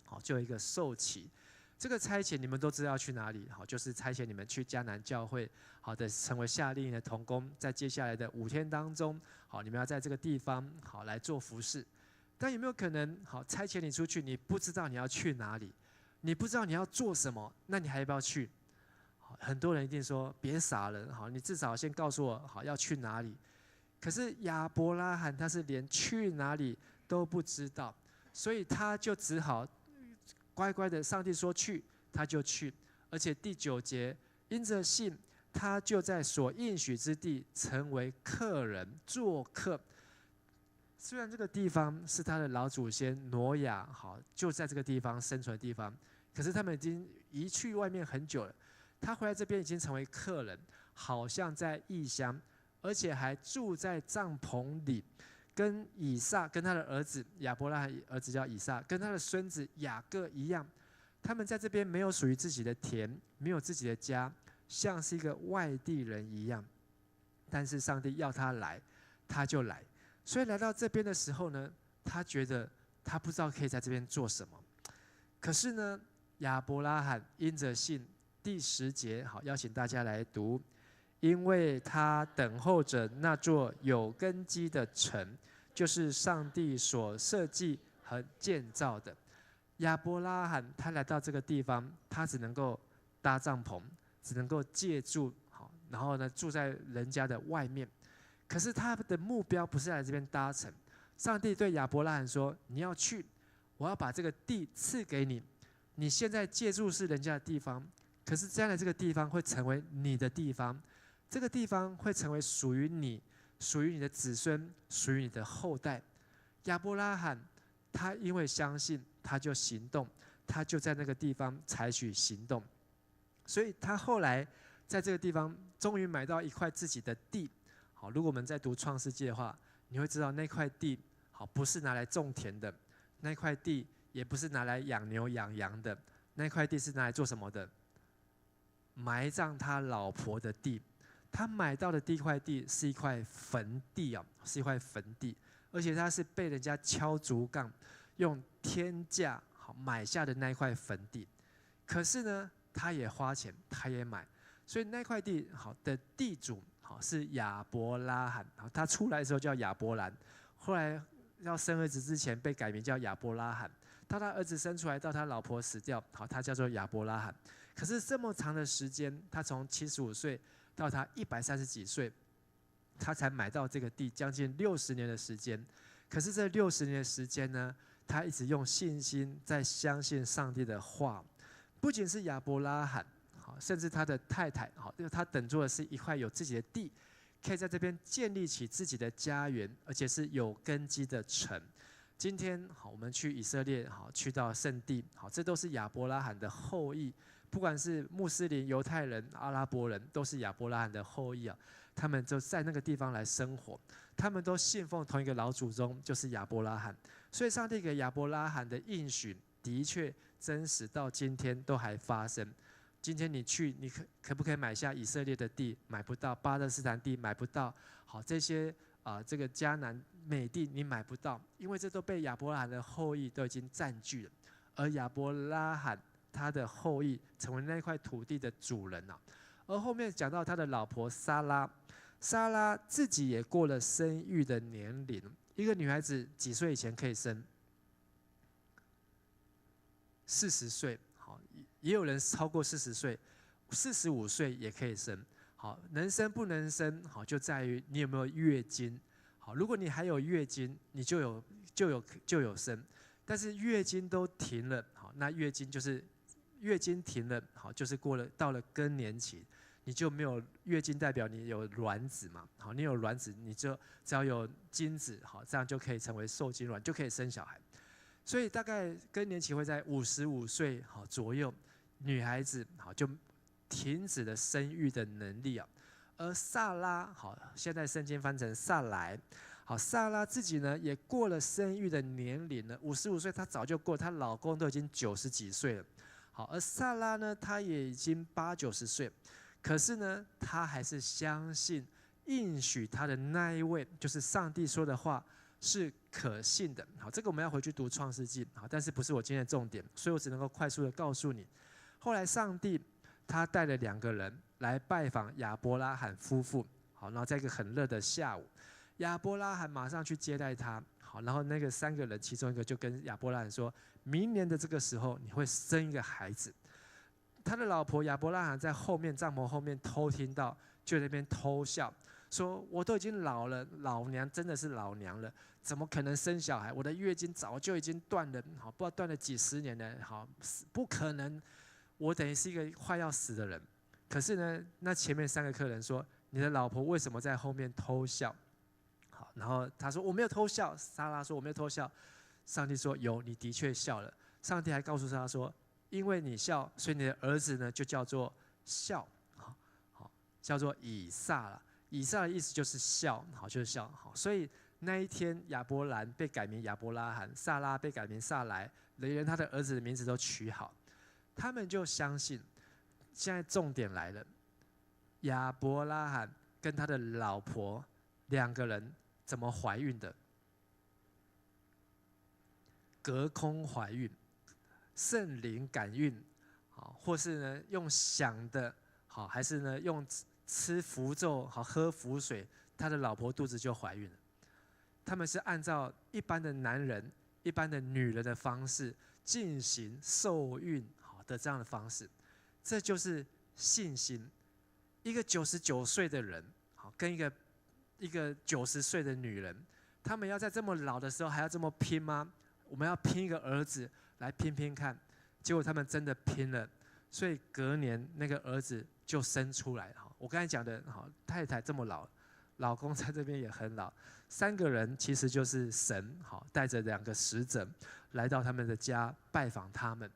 好，就有一个受洗。这个差遣你们都知道要去哪里，好，就是差遣你们去迦南教会，好的成为夏令营的同工，在接下来的5天当中，好，你们要在这个地方好来做服事。但有没有可能，好，差遣你出去，你不知道你要去哪里，你不知道你要做什么，那你还要不要去？很多人一定说别傻了，好，你至少先告诉我，好，要去哪里？可是亚伯拉罕他是连去哪里都不知道，所以他就只好乖乖的，上帝说去他就去。而且第9节，因着信，他就在所应许之地成为客人做客。虽然这个地方是他的老祖先挪亚就在这个地方生存的地方，可是他们已经移去外面很久了。他回来这边已经成为客人，好像在异乡，而且还住在帐篷里，跟以撒跟他的儿子亚伯拉罕儿子叫以撒，跟他的孙子雅各一样。他们在这边没有属于自己的田，没有自己的家，像是一个外地人一样。但是上帝要他来，他就来。所以来到这边的时候呢，他觉得他不知道可以在这边做什么。可是呢，亚伯拉罕因着信，第10节，邀请大家来读，因为他等候着那座有根基的城，就是上帝所设计和建造的。亚伯拉罕他来到这个地方，他只能够搭帐篷，只能够借住，然后呢住在人家的外面。可是他的目标不是来这边搭城。上帝对亚伯拉罕说：“你要去，我要把这个地赐给你。你现在借住是人家的地方，可是将来这个地方会成为你的地方，这个地方会成为属于你、属于你的子孙、属于你的后代。”亚伯拉罕他因为相信，他就行动，他就在那个地方采取行动。所以他后来在这个地方终于买到一块自己的地。如果我们在读创世纪的话，你会知道那块地不是拿来种田的，那块地也不是拿来养牛养羊的，那块地是拿来做什么的？埋葬他老婆的地。他买到的第一块地是一块坟地，是一块坟地，而且他是被人家敲竹杠用天价买下的那一块坟地。可是呢，他也花钱，他也买，所以那块地的地主是亚伯拉罕。他出来的时候叫亚伯兰，后来要生儿子之前被改名叫亚伯拉罕。到他儿子生出来，到他老婆死掉，他叫做亚伯拉罕。可是这么长的时间，他从75岁到他130几岁，他才买到这个地，将近60年的时间。可是这60年的时间呢，他一直用信心在相信上帝的话。不仅是亚伯拉罕，甚至他的太太，他等住的是一块有自己的地，可以在这边建立起自己的家园，而且是有根基的城。今天我们去以色列，去到圣地，这都是亚伯拉罕的后裔。不管是穆斯林、犹太人、阿拉伯人，都是亚伯拉罕的后裔啊。他们就在那个地方来生活，他们都信奉同一个老祖宗，就是亚伯拉罕。所以上帝给亚伯拉罕的应许的确真实，到今天都还发生。今天你去，你可不可以买下以色列的地？买不到。巴勒斯坦地买不到。这些这个迦南美地你买不到，因为这都被亚伯拉罕的后裔都已经占据了。而亚伯拉罕他的后裔成为那块土地的主人啊。而后面讲到他的老婆撒拉，撒拉自己也过了生育的年龄。一个女孩子几岁以前可以生？40岁。也有人超过40岁，45岁也可以生。能生不能生，就在于你有没有月经。如果你还有月经，你就有生。但是月经都停了，那月经停了，就是到了更年期，你就没有月经，代表你有卵子嘛。你有卵子，你就只要有精子，这样就可以成为受精卵，就可以生小孩。所以大概更年期会在55岁左右，女孩子就停止了生育的能力啊。而撒拉，现在圣经翻成撒莱，撒拉自己呢也过了生育的年龄了，55岁她早就过，她老公都已经90几岁了。而撒拉呢，她也已经80、90岁，可是呢，她还是相信应许她的那一位，就是上帝说的话是可信的。这个我们要回去读创世纪，但是不是我今天的重点，所以我只能够快速的告诉你。后来上帝他带了2个人来拜访亚伯拉罕夫妇，然后在一个很热的下午，亚伯拉罕马上去接待他，然后那个3个人其中一个就跟亚伯拉罕说，明年的这个时候你会生一个孩子。他的老婆亚伯拉罕在后面帐篷后面偷听到，就在那边偷笑，说我都已经老了，老娘真的是老娘了，怎么可能生小孩？我的月经早就已经断了，好，不知道断了几十年了，好，不可能，我等于是一个快要死的人。可是呢，那前面3个客人说，你的老婆为什么在后面偷笑？好，然后他说我没有偷笑，撒拉说我没有偷笑，上帝说有，你的确笑了。上帝还告诉他说，因为你笑，所以你的儿子呢就叫做笑，好，叫做以撒了。以撒的意思就是笑，好，就是笑，好。所以那一天亚伯兰被改名亚伯拉罕，撒拉被改名撒来，连他的儿子的名字都取好。他们就相信，现在重点来了，亚伯拉罕跟他的老婆2个人怎么怀孕的？隔空怀孕，圣灵感孕，好，或是呢用想的，好，还是呢用吃符咒，好，喝符水，他的老婆肚子就怀孕了。他们是按照一般的男人、一般的女人的方式进行受孕好的这样的方式，这就是信心。一个99岁的人，好，跟一个90岁的女人，他们要在这么老的时候还要这么拼吗？我们要拼一个儿子来拼拼看，结果他们真的拼了，所以隔年那个儿子就生出来。我刚才讲的，太太这么老，老公在这边也很老，3个人其实就是神，带着2个使者来到他们的家拜访他们。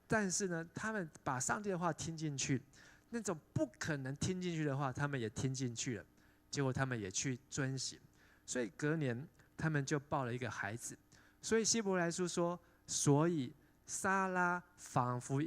但是呢，他们把上帝的话听进去，那种不可能听进去的话，他们也听进去了，结果他们也去遵行，所以隔年他们就抱了一个孩子。所以希伯来书说，所以撒拉仿佛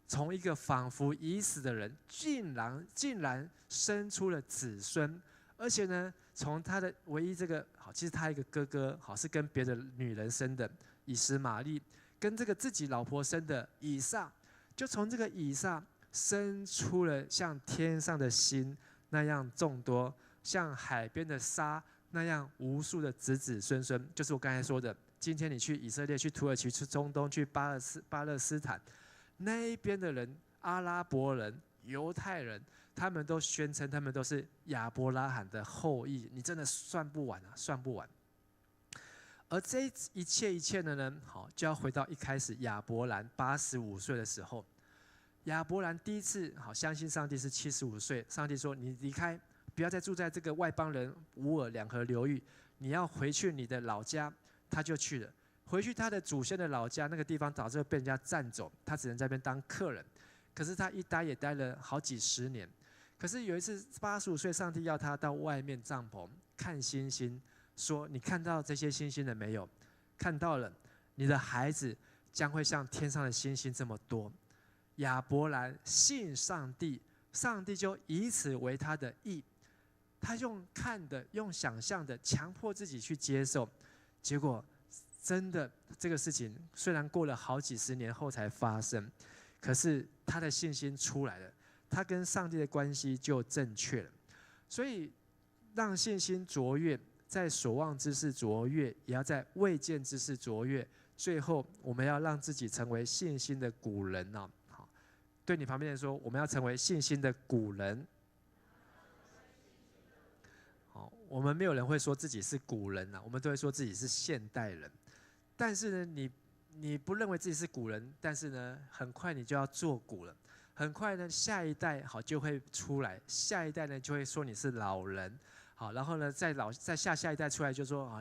从一个仿佛已死的人，竟然生出了子孙，而且呢，从他的唯一这个好，其实他一个哥哥好是跟别的女人生的以实玛利，跟这个自己老婆生的以撒，就从这个以撒生出了像天上的星那样众多，像海边的沙那样无数的子子孙孙，就是我刚才说的，今天你去以色列、去土耳其、去中东、去巴勒斯坦那一边的人，阿拉伯人、犹太人，他们都宣称他们都是亚伯拉罕的后裔，你真的算不完啊，算不完。而这一切的呢，好，就要回到一开始亚伯兰85岁的时候，亚伯兰第一次好相信上帝是75岁，上帝说你离开，不要再住在这个外邦人乌尔2河流域，你要回去你的老家，他就去了。回去他的祖先的老家，那个地方早就被人家占走，他只能在那边当客人。可是他一待也待了好几10年。可是有一次85岁，上帝要他到外面帐篷看星星，说：“你看到这些星星了没有？看到了，你的孩子将会像天上的星星这么多。”亚伯兰信上帝，上帝就以此为他的义。他用看的、用想象的，强迫自己去接受，结果真的这个事情虽然过了好几10年后才发生，可是他的信心出来了，他跟上帝的关系就正确了。所以让信心卓越，在所望之事卓越，也要在未见之事卓越。最后，我们要让自己成为信心的古人哦。好，对你旁边人说，我们要成为信心的古人。好，我们没有人会说自己是古人啊，我们都会说自己是现代人。但是呢，你不认为自己是古人，但是呢，很快你就要做古了。很快呢，下一代好就会出来，下一代呢就会说你是老人，好，然后呢再下一代出来就说啊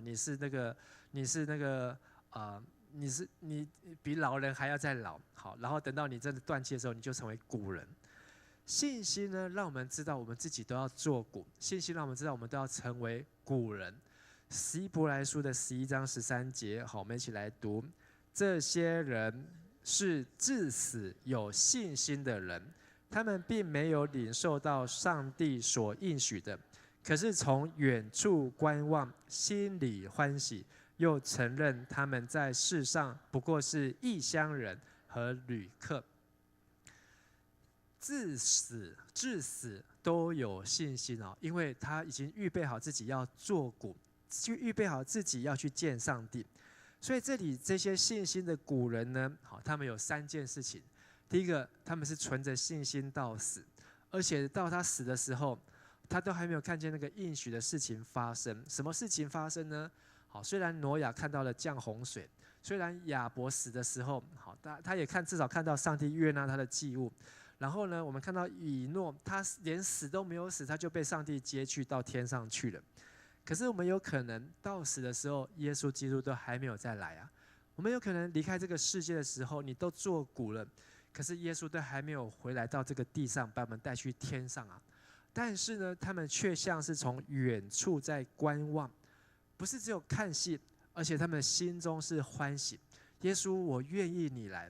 你比老人还要再老，好，然后等到你真的断气的时候，你就成为古人。信心呢，让我们知道我们自己都要做古；信心让我们知道我们都要成为古人。希伯来书的11章13节，好，我们一起来读：这些人是至死有信心的人，他们并没有领受到上帝所应许的，可是从远处观望，心里欢喜，又承认他们在世上不过是异乡人和旅客。至死都有信心哦，因为他已经预备好自己要做古，去预备好自己要去见上帝。所以这里这些信心的古人呢，好，他们有3件事情。第一个，他们是存着信心到死，而且到他死的时候，他都还没有看见那个应许的事情发生。什么事情发生呢？好，虽然挪亚看到了降洪水，虽然亚伯死的时候，好，他也至少看到上帝悦纳他的祭物。然后呢，我们看到以诺，他连死都没有死，他就被上帝接去到天上去了。可是我们有可能到死的时候，耶稣基督都还没有再来啊。我们有可能离开这个世界的时候，你都作古了，可是耶稣都还没有回来到这个地上，把我们带去天上啊。但是呢，他们却像是从远处在观望。不是只有看戏，而且他们心中是欢喜。耶稣，我愿意你来；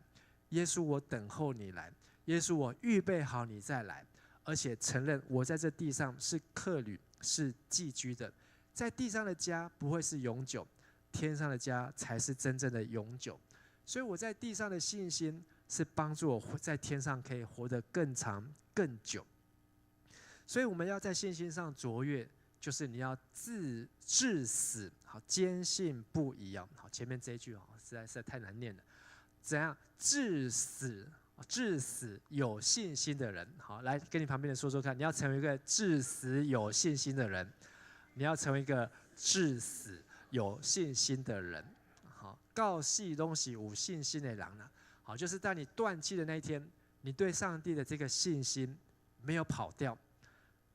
耶稣，我等候你来；耶稣，我预备好你再来。而且承认我在这地上是客旅，是寄居的。在地上的家不会是永久，天上的家才是真正的永久。所以我在地上的信心是帮助我在天上可以活得更长更久。所以我们要在信心上卓越。就是你要至死，好，坚信不疑哦。好，前面这一句实在太难念了。怎样至死有信心的人？好，来跟你旁边的说说看，你要成为一个至死有信心的人。你要成为一个至死有信心的人。好，到死都是有信心的人啦。好，就是当你断气的那一天，你对上帝的这个信心没有跑掉。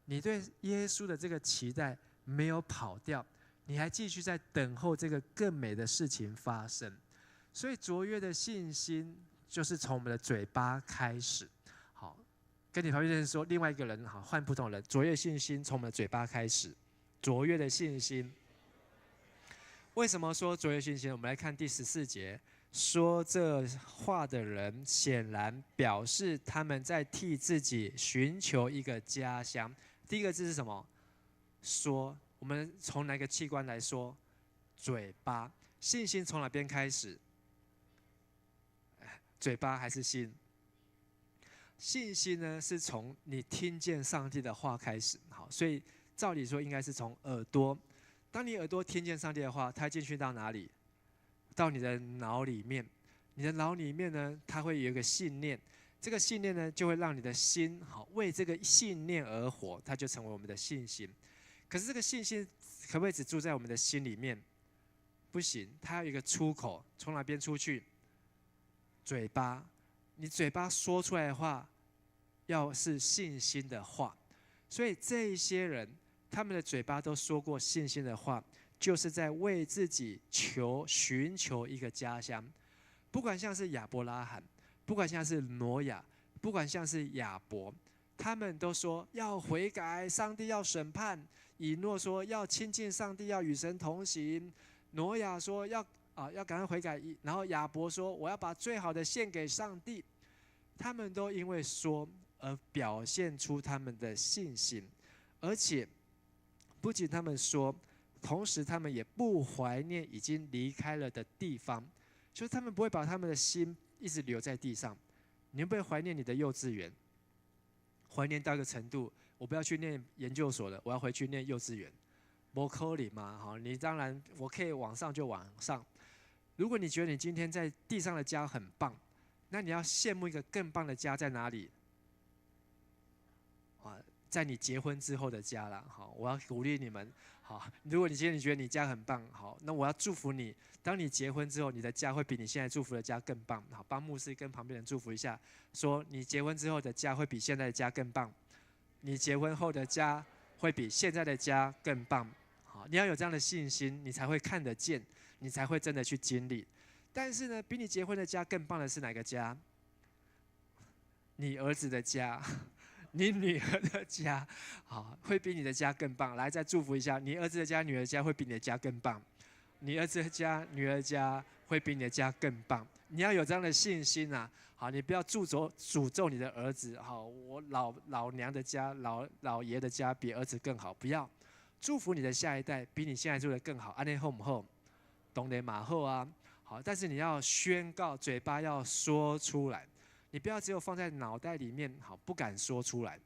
你对耶稣的这个期待没有跑掉，你还继续在等候这个更美的事情发生。所以卓越的信心就是从我们的嘴巴开始。好，跟你旁边的人说，另外一个人好，换不同人。卓越信心从我们的嘴巴开始。卓越的信心，为什么说卓越信心？我们来看第14节，说这话的人显然表示他们在替自己寻求一个家乡。第一个字是什么？说。我们从哪个器官来说？嘴巴。信心从哪边开始？嘴巴还是心？信心呢，是从你听见上帝的话开始。好，所以照理说应该是从耳朵。当你耳朵听见上帝的话，它进去到哪里？到你的脑里面。你的脑里面呢，它会有一个信念。这个信念呢，就会让你的心好为这个信念而活，它就成为我们的信心。可是这个信心可不可以只住在我们的心里面？不行，它要有一个出口，从哪边出去？嘴巴。你嘴巴说出来的话，要是信心的话。所以这一些人，他们的嘴巴都说过信心的话，就是在为自己寻求一个家乡。不管像是亚伯拉罕，不管像是挪亚，不管像是亚伯，他们都说要悔改，上帝要审判。以诺说要亲近上帝，要与神同行。挪亚说要赶快悔改。然后亚伯说我要把最好的献给上帝。他们都因为说而表现出他们的信心，而且不仅他们说，同时他们也不怀念已经离开了的地方，就是他们不会把他们的心一直留在地上。你会不会怀念你的幼稚园？怀念到一个程度，我不要去念研究所了，我要回去念幼稚园。不可能嘛，好，你当然我可以往上就往上。如果你觉得你今天在地上的家很棒，那你要羡慕一个更棒的家在哪里？在你结婚之后的家啦。好，我要鼓励你们。好，如果你今天觉得你家很棒，好，那我要祝福你。当你结婚之后，你的家会比你现在祝福的家更棒。好，帮牧师跟旁边人祝福一下，说你结婚之后的家会比现在的家更棒。你结婚后的家会比现在的家更棒。好，你要有这样的信心，你才会看得见，你才会真的去经历。但是呢，比你结婚的家更棒的是哪个家？你儿子的家。你女儿的家，好，会比你的家更棒。来，再祝福一下，你儿子的家、女儿的家会比你的家更棒。你儿子的家、女儿的家会比你的家更棒。你要有这样的信心啊！好，你不要诅咒你的儿子。好，我老娘的家、老爷的家比儿子更好，不要。祝福你的下一代比你现在做的更好。安内后不后？懂得马后啊！好，但是你要宣告，嘴巴要说出来。你不要只有放在脑袋里面，好，不敢说出来。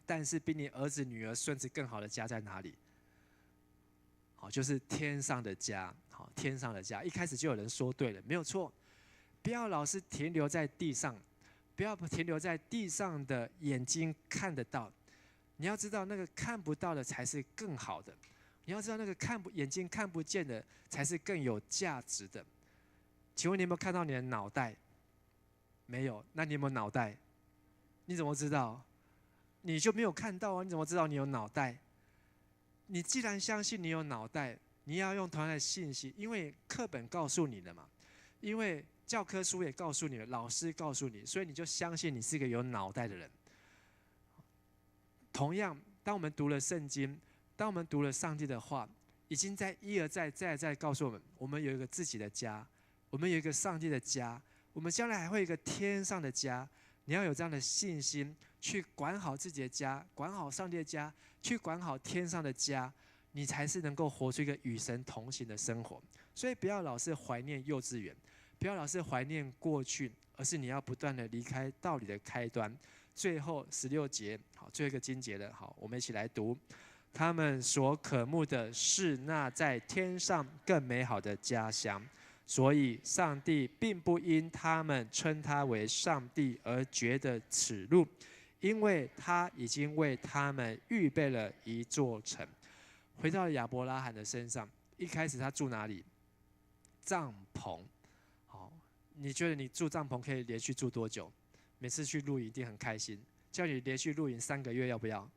但是比你儿子、女儿、孙子更好的家在哪里？好，就是天上的家。好，天上的家，一开始就有人说对了，没有错。不要老是停留在地上，不要停留在地上的眼睛看得到。你要知道那个看不到的才是更好的，你要知道那个眼睛看不见的才是更有价值的。请问你有没有看到你的脑袋？没有，那你有没有脑袋？你怎么知道？你就没有看到啊？你怎么知道你有脑袋？你既然相信你有脑袋，你要用同样的信息，因为课本告诉你的嘛，因为教科书也告诉你了，老师告诉你，所以你就相信你是一个有脑袋的人。同样，当我们读了圣经，当我们读了上帝的话，已经在一而再、再而再告诉我们，我们有一个自己的家，我们有一个上帝的家，我们将来还会有一个天上的家。你要有这样的信心，去管好自己的家，管好上帝的家，去管好天上的家，你才是能够活出一个与神同行的生活。所以不要老是怀念幼稚园，不要老是怀念过去，而是你要不断的离开道理的开端。最后16节，好，最后一个经节了，好，我们一起来读。他们所渴慕的是那在天上更美好的家乡。所以，上帝并不因他们称他为上帝而觉得耻辱，因为他已经为他们预备了一座城。回到亚伯拉罕的身上，一开始他住哪里？帐篷。好，你觉得你住帐篷可以连续住多久？每次去露营一定很开心，叫你连续露营3个月，要不要？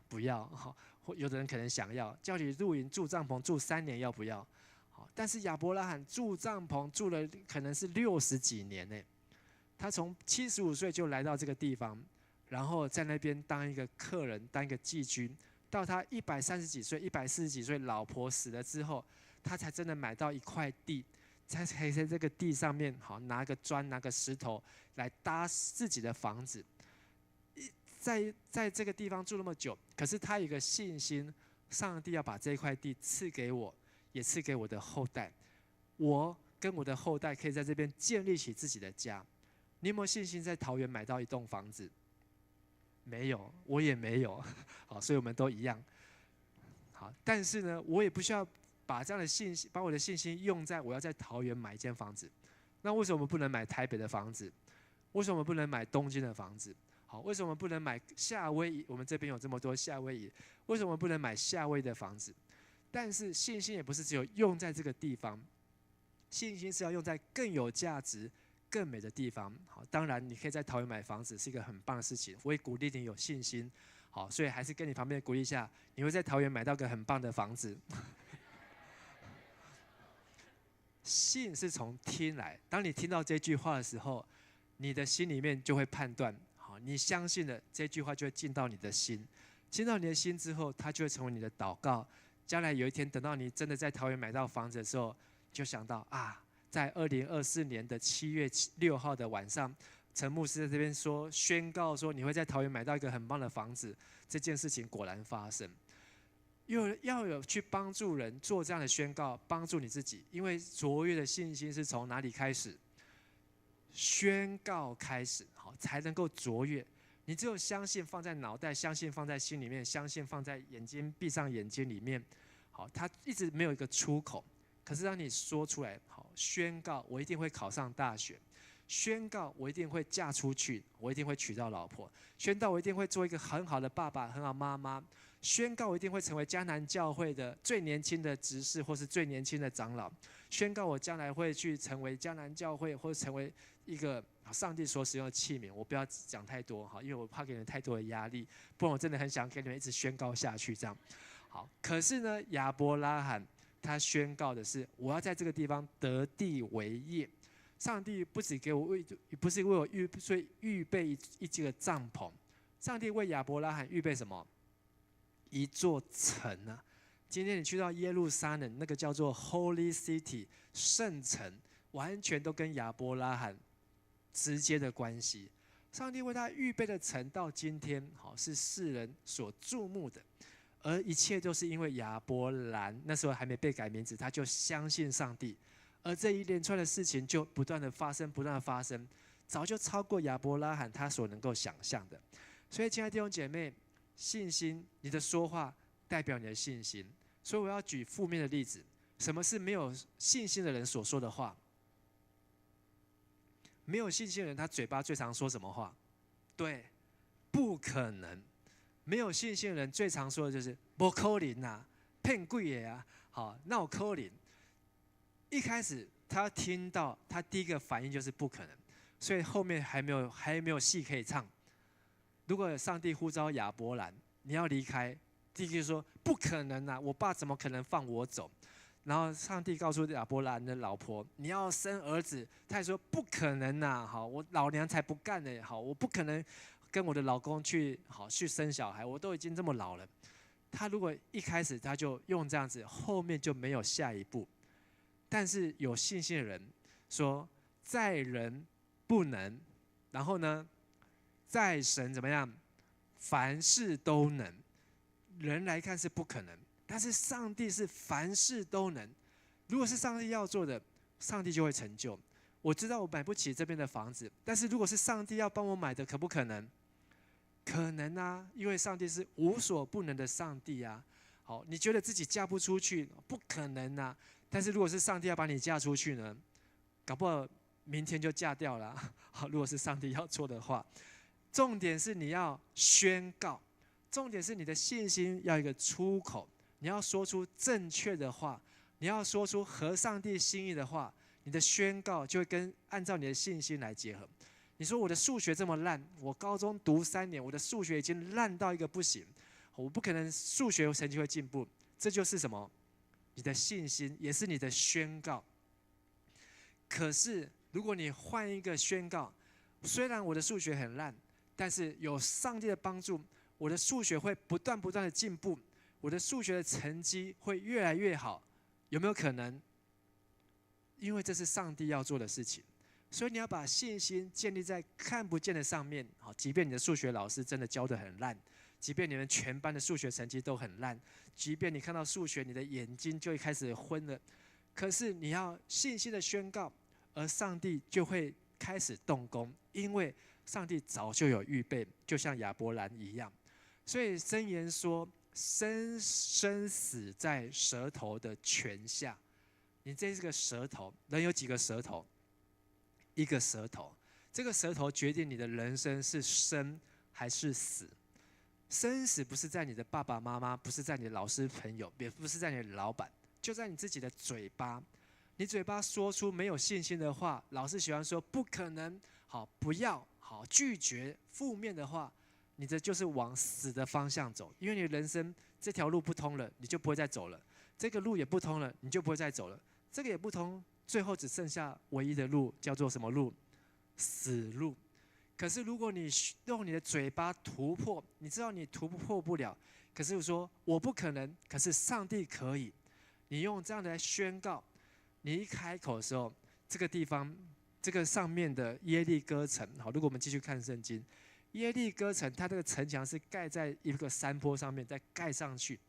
不要。有的人可能想要，叫你露营住帐篷住3年，要不要？但是亚伯拉罕住帐篷住了可能是60几年呢，他从75岁就来到这个地方，然后在那边当一个客人，当一个寄居，到他130几岁、140几岁，老婆死了之后，他才真的买到一块地，才可以在这个地上面好拿个砖、拿个石头来搭自己的房子。在这个地方住那么久，可是他有一个信心，上帝要把这块地赐给我。也赐给我的后代，我跟我的后代可以在这边建立起自己的家。你有没有信心在桃园买到一栋房子？没有，我也没有。好，所以我们都一样。好，但是呢，我也不需要把这样的信心，把我的信心用在我要在桃园买一间房子。那为什么不能买台北的房子？为什么不能买东京的房子？好，为什么不能买夏威夷？我们这边有这么多夏威夷，为什么不能买夏威夷的房子？但是信心也不是只有用在这个地方，信心是要用在更有价值、更美的地方。好，当然你可以在桃园买房子是一个很棒的事情，我也鼓励你有信心。好，所以还是跟你旁边鼓励一下，你会在桃园买到个很棒的房子。信是从听来，当你听到这句话的时候，你的心里面就会判断，好，你相信了这句话就会进到你的心，进到你的心之后，它就会成为你的祷告。将来有一天，等到你真的在桃园买到房子的时候，就想到啊，在2024年的7月6号的晚上，陈牧师在这边宣告说，你会在桃园买到一个很棒的房子。这件事情果然发生。要有去帮助人做这样的宣告，帮助你自己，因为卓越的信心是从哪里开始？宣告开始，好，才能够卓越。你只有相信放在脑袋，相信放在心里面，相信放在眼睛，闭上眼睛里面。好，他一直没有一个出口，可是当你说出来，好，宣告我一定会考上大学，宣告我一定会嫁出去，我一定会娶到老婆，宣告我一定会做一个很好的爸爸、很好妈妈，宣告我一定会成为迦南教会的最年轻的执事或是最年轻的长老，宣告我将来会去成为迦南教会或者成为一个上帝所使用的器皿。我不要讲太多，因为我怕给你们太多的压力，不然我真的很想给你们一直宣告下去这样。好，可是呢，亚伯拉罕他宣告的是，我要在这个地方得地为业。上帝不只给我不是为我预备一个帐篷，上帝为亚伯拉罕预备什么？一座城啊！今天你去到耶路撒冷，那个叫做 Holy City 圣城，完全都跟亚伯拉罕直接的关系。上帝为他预备的城，到今天好是世人所注目的。而一切都是因为亚伯兰那时候还没被改名字，他就相信上帝，而这一连串的事情就不断的发生，不断的发生，早就超过亚伯拉罕他所能够想象的。所以，亲爱的弟兄姐妹，信心，你的说话代表你的信心。所以我要举负面的例子，什么是没有信心的人所说的话？没有信心的人，他嘴巴最常说什么话？对，不可能。没有信心的人最常说的就是不可能啊，骗鬼的啊，好，那我可能。一开始他听到，他第一个反应就是不可能，所以后面还没有戏可以唱。如果上帝呼召亚伯兰，你要离开，第一个说不可能啊，我爸怎么可能放我走？然后上帝告诉亚伯兰的老婆，你要生儿子，他也说不可能啊，好，我老娘才不干呢，好，我不可能跟我的老公去生小孩，我都已经这么老了。他如果一开始他就用这样子，后面就没有下一步。但是有信心的人说，在人不能，然后呢，在神怎么样？凡事都能。人来看是不可能，但是上帝是凡事都能。如果是上帝要做的，上帝就会成就。我知道我买不起这边的房子，但是如果是上帝要帮我买的，可不可能？可能啊，因为上帝是无所不能的上帝啊。好，你觉得自己嫁不出去，不可能啊。但是如果是上帝要把你嫁出去呢，搞不好明天就嫁掉了。好，如果是上帝要做的话，重点是你要宣告，重点是你的信心要一个出口，你要说出正确的话，你要说出合上帝心意的话，你的宣告就会按照你的信心来结合。你说我的数学这么烂，我高中读3年，我的数学已经烂到一个不行，我不可能数学成绩会进步，这就是什么？你的信心，也是你的宣告。可是如果你换一个宣告，虽然我的数学很烂，但是有上帝的帮助，我的数学会不断的进步，我的数学的成绩会越来越好，有没有可能？因为这是上帝要做的事情，所以你要把信心建立在看不见的上面。好，即便你的数学老师真的教得很烂，即便你们全班的数学成绩都很烂，即便你看到数学，你的眼睛就开始昏了，可是你要信心的宣告，而上帝就会开始动工，因为上帝早就有预备，就像亚伯兰一样。所以箴言说，生死在舌头的权下。你这是个舌头，人有几个舌头？一个舌头，这个舌头决定你的人生是生还是死。生死不是在你的爸爸妈妈，不是在你的老师朋友，也不是在你的老板，就在你自己的嘴巴。你嘴巴说出没有信心的话，老是喜欢说不可能，好，不要，好，拒绝，负面的话，你这就是往死的方向走。因为你的人生这条路不通了，你就不会再走了；这个路也不通了，你就不会再走了；这个也不通，最后只剩下唯一的路，叫做什么路？死路。可是如果你用你的嘴巴突破，你知道你突破不了，可是说我不可能，可是上帝可以。你用这样的来宣告，你一开口的时候，这个地方，这个上面的耶利哥城，好，如果我们继续看圣经，耶利哥城它这个城墙是盖在一个山坡上面，再盖上去。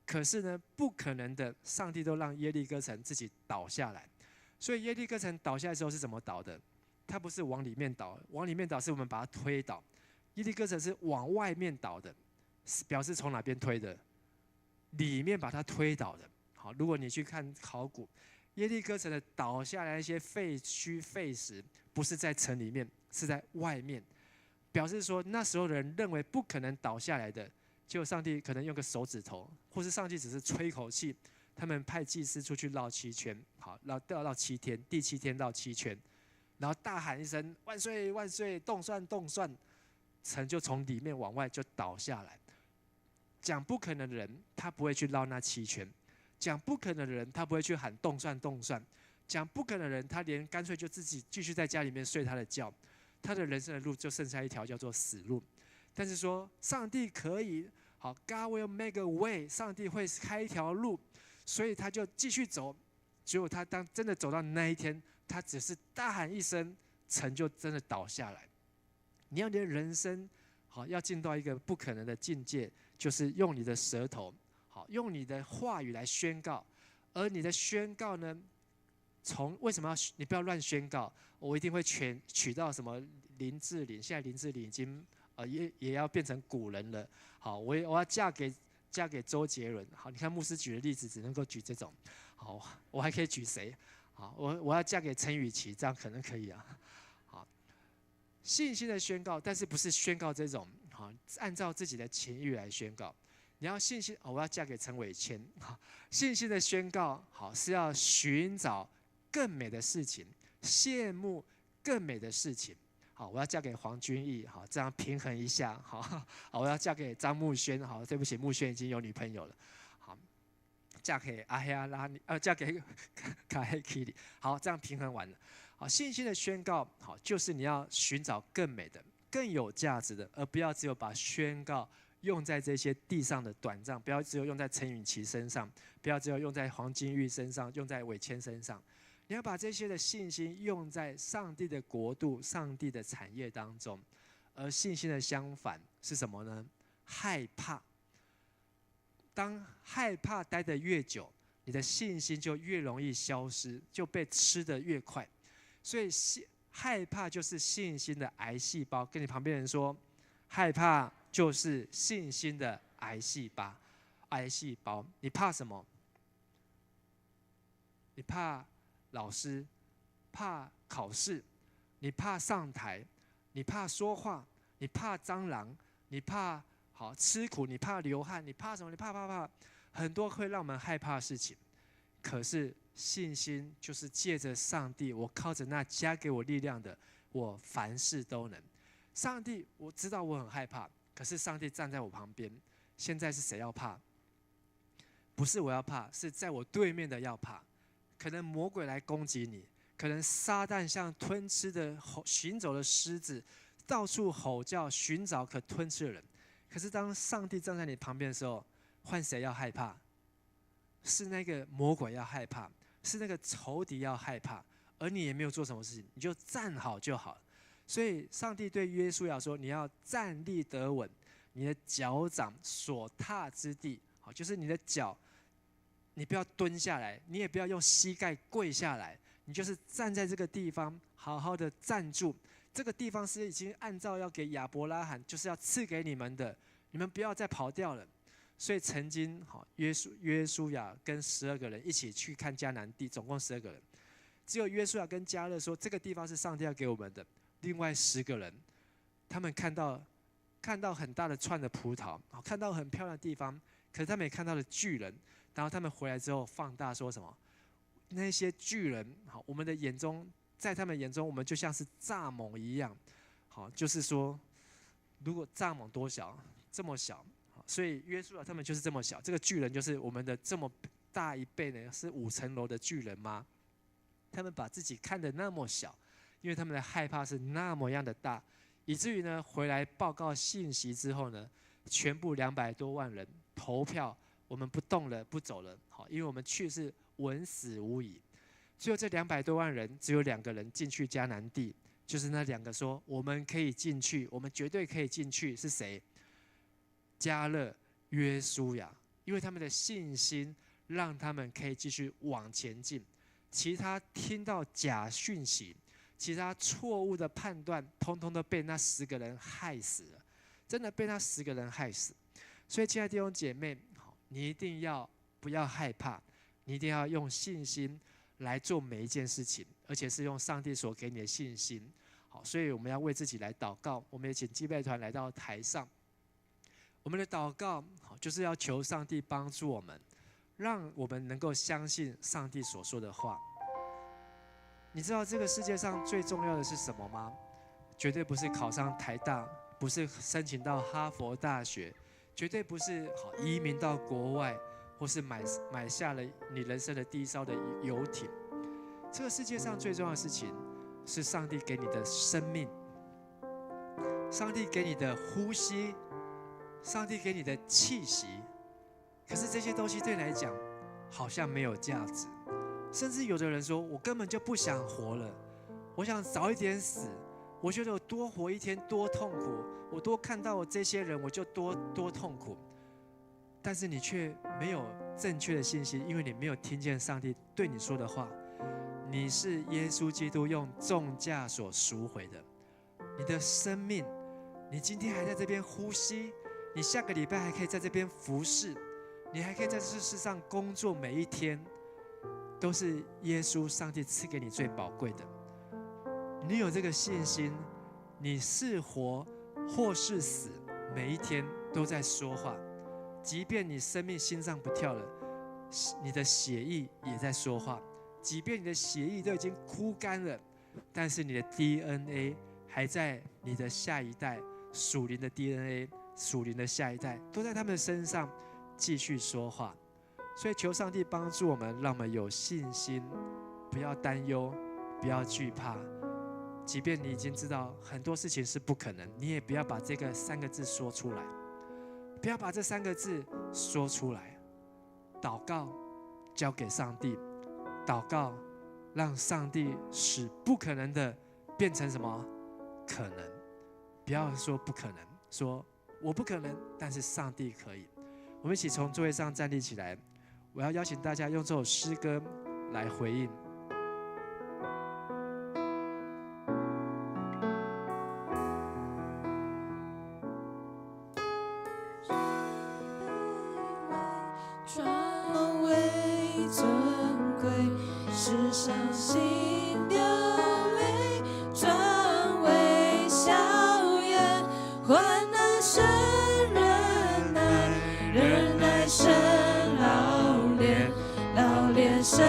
可是呢，不可能的，上帝都让耶利哥城自己倒下来。所以耶利哥城倒下来之后是怎么倒的？它不是往里面倒，往里面倒是我们把它推倒。耶利哥城是往外面倒的，表示从哪边推的？里面把它推倒的。好，如果你去看考古，耶利哥城的倒下来一些废墟废石，不是在城里面，是在外面，表示说那时候的人认为不可能倒下来的，结果上帝可能用个手指头，或是上帝只是吹口气，他们派祭司出去绕7圈，好，绕7天，第7天绕7圈。然后大喊一声“万岁万岁，动算动算”，城就从里面往外就倒下来。讲不可能的人，他不会去绕那7圈；讲不可能的人，他不会去喊动算动算；讲不可能的人，他连干脆就自己继续在家里面睡他的觉。他的人生的路就剩下一条叫做死路。但是说上帝可以，好 ，God will make a way， 上帝会开一条路，所以他就继续走。结果他当真的走到那一天，他只是大喊一声，城就真的倒下来。你要你的人生好，要进到一个不可能的境界，就是用你的舌头，好，用你的话语来宣告。而你的宣告呢，为什么你不要乱宣告？我一定会取到什么林志玲，现在林志玲已经也要变成古人了。好，我要嫁给周杰伦。好，你看牧师举的例子只能够举这种。好，我还可以举谁？好，我要嫁给陈雨琦，这样可能可以啊。好，信心的宣告，但是不是宣告这种好，按照自己的情欲来宣告。你要信心，我要嫁给陈伟谦。信心的宣告，好是要寻找更美的事情，羡慕更美的事情。好，我要嫁给黄君毅，好，这样平衡一下。好，我要嫁给张木轩，好，对不起，木轩已经有女朋友了。好，嫁给阿黑阿拉尼，嫁给卡黑基里，好，这样平衡完了。好，信心的宣告，好，就是你要寻找更美的、更有价值的，而不要只有把宣告用在这些地上的短暂，不要只有用在陈允琪身上，不要只有用在黄金玉身上，用在伟谦身上。你要把这些的信心用在上帝的国度、上帝的产业当中。而信心的相反是什么呢？害怕。当害怕待得越久，你的信心就越容易消失，就被吃得越快。所以害怕就是信心的癌细胞。跟你旁边人说，害怕就是信心的癌细胞。癌细胞，你怕什么？你怕老师，怕考试，你怕上台，你怕说话，你怕蟑螂，你怕吃苦，你怕流汗，你怕什么？你怕，很多会让我们害怕的事情。可是信心就是借着上帝，我靠着那加给我力量的，我凡事都能。上帝，我知道我很害怕，可是上帝站在我旁边。现在是谁要怕？不是我要怕，是在我对面的要怕。可能魔鬼来攻击你，可能撒旦像吞吃的行走的狮子，到处吼叫寻找可吞吃的人。可是当上帝站在你旁边的时候，换谁要害怕？是那个魔鬼要害怕，是那个仇敌要害怕，而你也没有做什么事情，你就站好就好了。所以上帝对约书亚说，你要站立得稳，你的脚掌所踏之地，好，就是你的脚，你不要蹲下来，你也不要用膝盖跪下来，你就是站在这个地方，好好的站住。这个地方是已经按照要给亚伯拉罕，就是要赐给你们的，你们不要再跑掉了。所以曾经约书亚跟12个人一起去看迦南地，总共12个人，只有约书亚跟迦勒说这个地方是上帝要给我们的。另外10个人，他们看到很大的串的葡萄，看到很漂亮的地方，可是他们也看到了巨人。然后他们回来之后放大说什么？那些巨人，好，我们的眼中，在他们眼中，我们就像是蚱蜢一样。好，就是说，如果蚱蜢多小，这么小，所以约书亚他们就是这么小。这个巨人就是我们的这么大一倍呢，是5层楼的巨人吗？他们把自己看得那么小，因为他们的害怕是那么样的大，以至于呢，回来报告信息之后呢，全部200多万人投票。我们不动了，不走了，好，因为我们去是稳死无疑。最后这200多万人，只有2个人进去迦南地，就是那2个说我们可以进去，我们绝对可以进去，是谁？迦勒、约书亚，因为他们的信心让他们可以继续往前进。其他听到假讯息，其他错误的判断，通通都被那10个人害死了，真的被那10个人害死。所以，亲爱的弟兄姐妹，你一定要不要害怕，你一定要用信心来做每一件事情，而且是用上帝所给你的信心。好，所以我们要为自己来祷告。我们也请祭拜团来到台上。我们的祷告就是要求上帝帮助我们，让我们能够相信上帝所说的话。你知道这个世界上最重要的是什么吗？绝对不是考上台大，不是申请到哈佛大学。绝对不是移民到国外，或是买下了你人生的第一艘的游艇。这个世界上最重要的事情是上帝给你的生命，上帝给你的呼吸，上帝给你的气息。可是这些东西对你来讲好像没有价值，甚至有的人说：“我根本就不想活了，我想早一点死。我觉得我多活一天多痛苦。”我多看到我这些人，我就多痛苦。但是你却没有正确的信息，因为你没有听见上帝对你说的话。你是耶稣基督用重价所赎回的，你的生命，你今天还在这边呼吸，你下个礼拜还可以在这边服侍，你还可以在这世上工作，每一天都是耶稣上帝赐给你最宝贵的。你有这个信心，你是活或是死，每一天都在说话，即便你生命心脏不跳了，你的血液也在说话，即便你的血液都已经枯干了，但是你的 DNA 还在你的下一代，属灵的 DNA， 属灵的下一代都在他们身上继续说话。所以求上帝帮助我们，让我们有信心，不要担忧，不要惧怕。即便你已经知道很多事情是不可能，你也不要把这个3个字说出来，不要把这3个字说出来。祷告交给上帝，祷告让上帝使不可能的变成什么可能。不要说不可能，说我不可能，但是上帝可以。我们一起从座位上站立起来，我要邀请大家用这首诗歌来回应。专为尊贵，世上心流泪，专为笑颜，患难生忍耐，忍耐生老练，老练生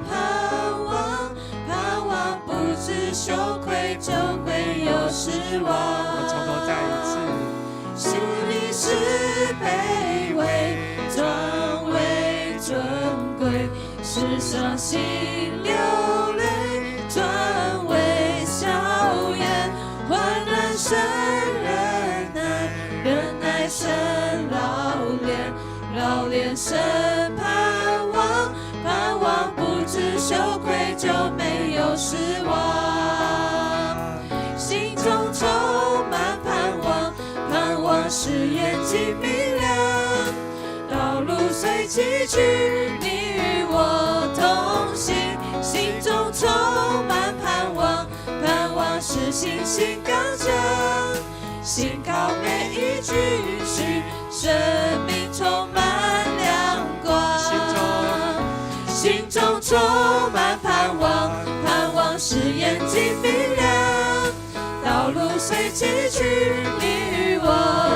盼望，盼望不知羞愧，就会有失望。我们从头再一次，心里是卑微，专为尊贵，世上心流泪，专为笑颜，患难生忍耐，忍耐生老练，老练生盼望，盼望不知羞愧，就没有失望。心中充满盼望，盼望使眼睛明亮，道路虽崎岖，你与我同行。心中充满盼望，盼望使信心刚强，信靠每一句许，生命充满亮光。心中充满盼望，盼望使眼睛明亮，道路虽崎岖，你与我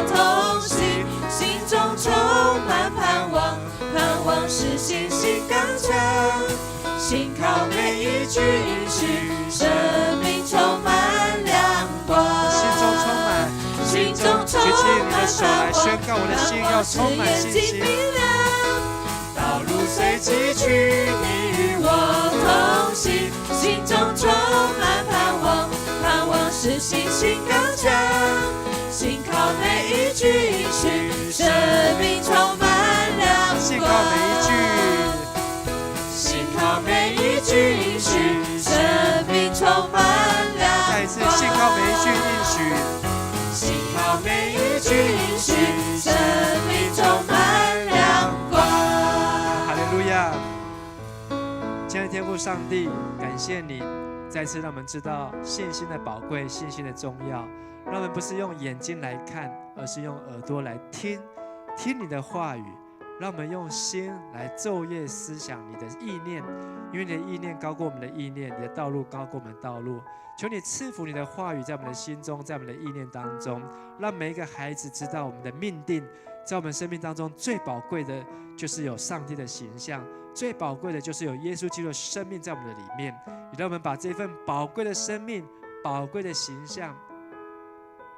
同行。心中充满盼望，盼望使信心刚强，信靠每一句允许，生命充满亮光。心中充满，举起你的手来宣告，我的心要充满信心。道路虽崎岖，你与我同行。心中充满盼望，盼望使信心刚强，信靠每一句允许，生命充满亮光。信靠每一句，信靠每一句允许，生命充满亮光。再一次，信靠每一句应许，信靠每一句允许，生命充满亮光。哈利路亚！亲爱的天父上帝，感谢你再次让我们知道信心的宝贵，信心的重要。让我们不是用眼睛来看，而是用耳朵来听，听你的话语。让我们用心来昼夜思想你的意念，因为你的意念高过我们的意念，你的道路高过我们的道路。求你赐福你的话语在我们的心中，在我们的意念当中，让每一个孩子知道我们的命定。在我们生命当中最宝贵的就是有上帝的形象，最宝贵的就是有耶稣基督的生命在我们的里面。也让我们把这份宝贵的生命、宝贵的形象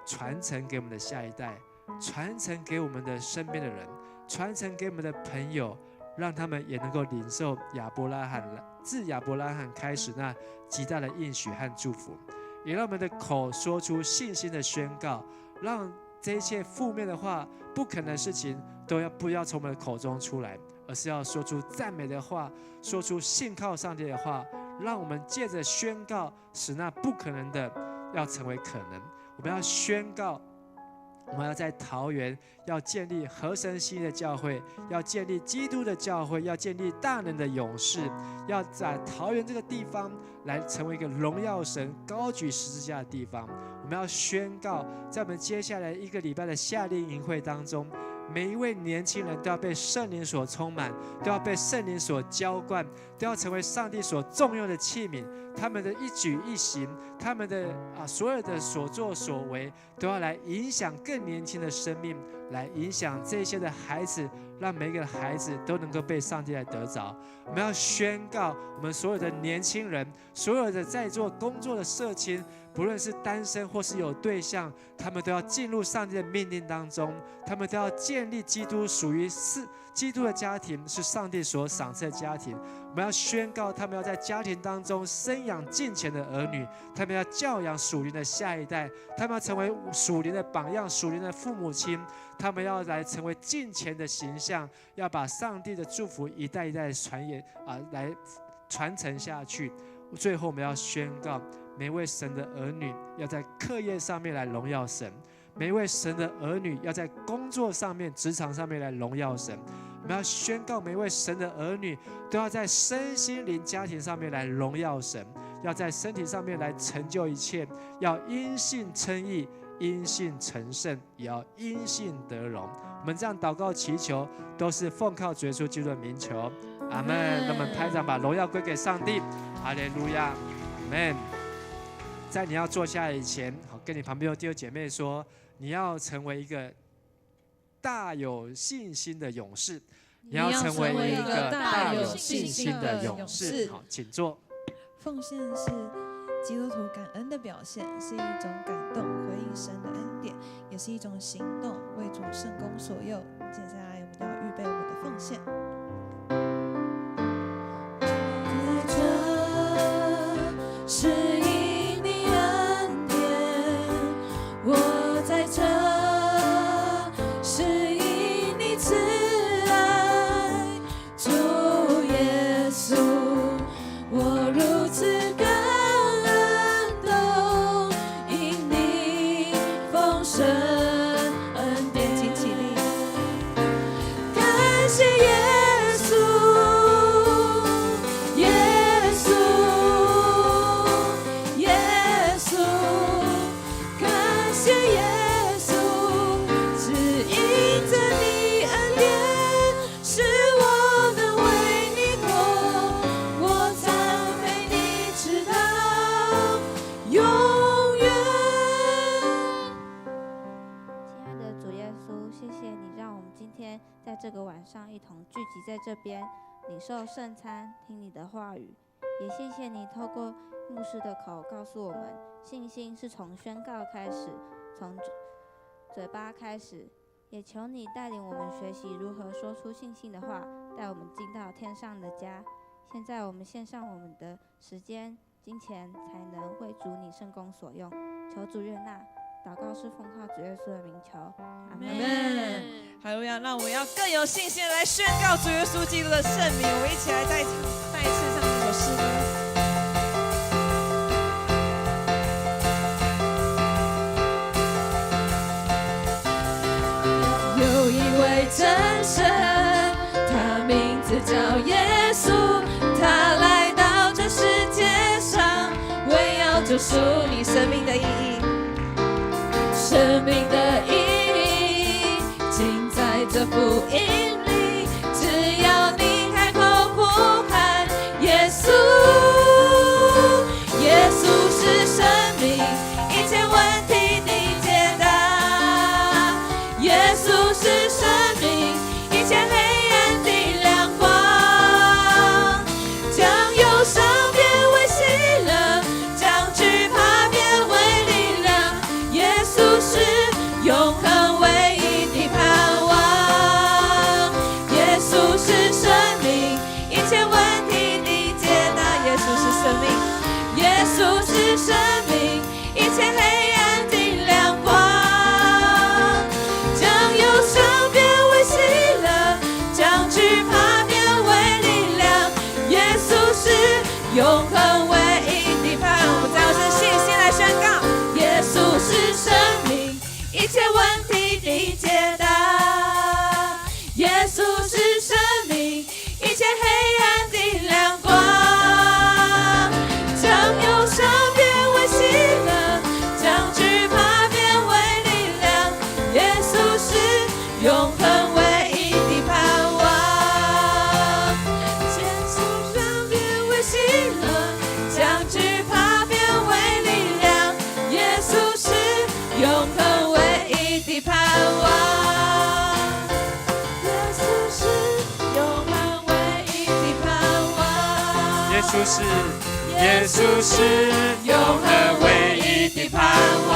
传承给我们的下一代，传承给我们的身边的人，传承给我们的朋友，让他们也能够领受自亚伯拉罕开始那极大的应许和祝福。也让我们的口说出信心的宣告，让这一切负面的话、不可能的事情不要从我们的口中出来，而是要说出赞美的话，说出信靠上帝的话，让我们借着宣告，使那不可能的要成为可能。我们要宣告，我们要在桃园要建立合神心意的教会，要建立基督的教会，要建立大能的勇士，要在桃园这个地方来成为一个荣耀神、高举十字架的地方。我们要宣告，在我们接下来1个礼拜的夏令营会当中，每一位年轻人都要被圣灵所充满，都要被圣灵所浇灌，都要成为上帝所重用的器皿。他们的一举一行，他们的所有的所作所为，都要来影响更年轻的生命，来影响这些的孩子，让每一个孩子都能够被上帝来得着。我们要宣告，我们所有的年轻人，所有的在做工作的社青，不论是单身或是有对象，他们都要进入上帝的命令当中，他们都要建立基督属于基督的家庭，是上帝所赏赐的家庭。我们要宣告，他们要在家庭当中生养敬虔的儿女，他们要教养属灵的下一代，他们要成为属灵的榜样，属灵的父母亲，他们要来成为敬虔的形象，要把上帝的祝福一代一代来传承下去。最后，我们要宣告，每位神的儿女要在课业上面来荣耀神，每一位神的儿女要在工作上面、职场上面来荣耀神。我们要宣告，每一位神的儿女都要在身心灵家庭上面来荣耀神，要在身体上面来成就一切，要因信称义，因信成圣，也要因信得荣。我们这样祷告祈求，都是奉靠主耶稣基督的名求，阿们。那我们拍掌，把荣耀归给上帝，哈利路亚，阿们。在你要坐下来以前，跟你旁边的弟兄姐妹说，你要成为一个大有信心的勇士，你要成为一个大有信心的勇士。好，请坐。奉献是基督徒感恩的表现，是一种感动，回应神的恩典，也是一种行动，为主圣工所用。接下来我们要预备我们的奉献。在这是因你恩典，我在这是因你慈爱，主耶稣，我如此感恩，都因你丰盛恩典。请起立。感谢耶稣，耶稣，耶稣，感谢耶稣，只因着你恩典，使我能为你活，我赞美你直到永远。亲爱的主耶稣，谢谢你让我们今天在这个晚上一同聚集在这边，领受圣餐，听你的话语。也谢谢你透过牧师的口告诉我们，信心是从宣告开始，从嘴巴开始。也求你带领我们学习如何说出信心的话，带我们进到天上的家。现在我们献上我们的时间、金钱，才能为主你圣工所用。求主悦纳。祷告是奉靠主耶稣的名求，阿门。哈利路亚！让我们要更有信心的来宣告主耶稣基督的圣名。我们一起来再一次唱这首诗歌。有一位真神，他名字叫耶稣，他来到这世界上，为要救赎你生命的意义。生命的意义，尽在这福音里。只要你开口呼喊耶稣，耶稣是生命，一切问题你解答。耶稣是生命，一切黑暗的亮光，将忧伤变为喜乐，将惧怕变为力量。耶稣是永恒唯一的盼望，耶稣是生命，一切问题的解答。耶稣是生命，耶稣是生命，一切黑暗的亮光，将忧伤变为喜乐，将惧怕变为力量。耶稣是永恒唯一的盼望。我们再用信心来宣告：耶稣是生命，一切问题的解答。耶稣是生命，一切黑暗的亮光，将忧伤变为喜乐，将惧怕变为力量。耶稣是永恒耶稣是永恒唯一的盼望。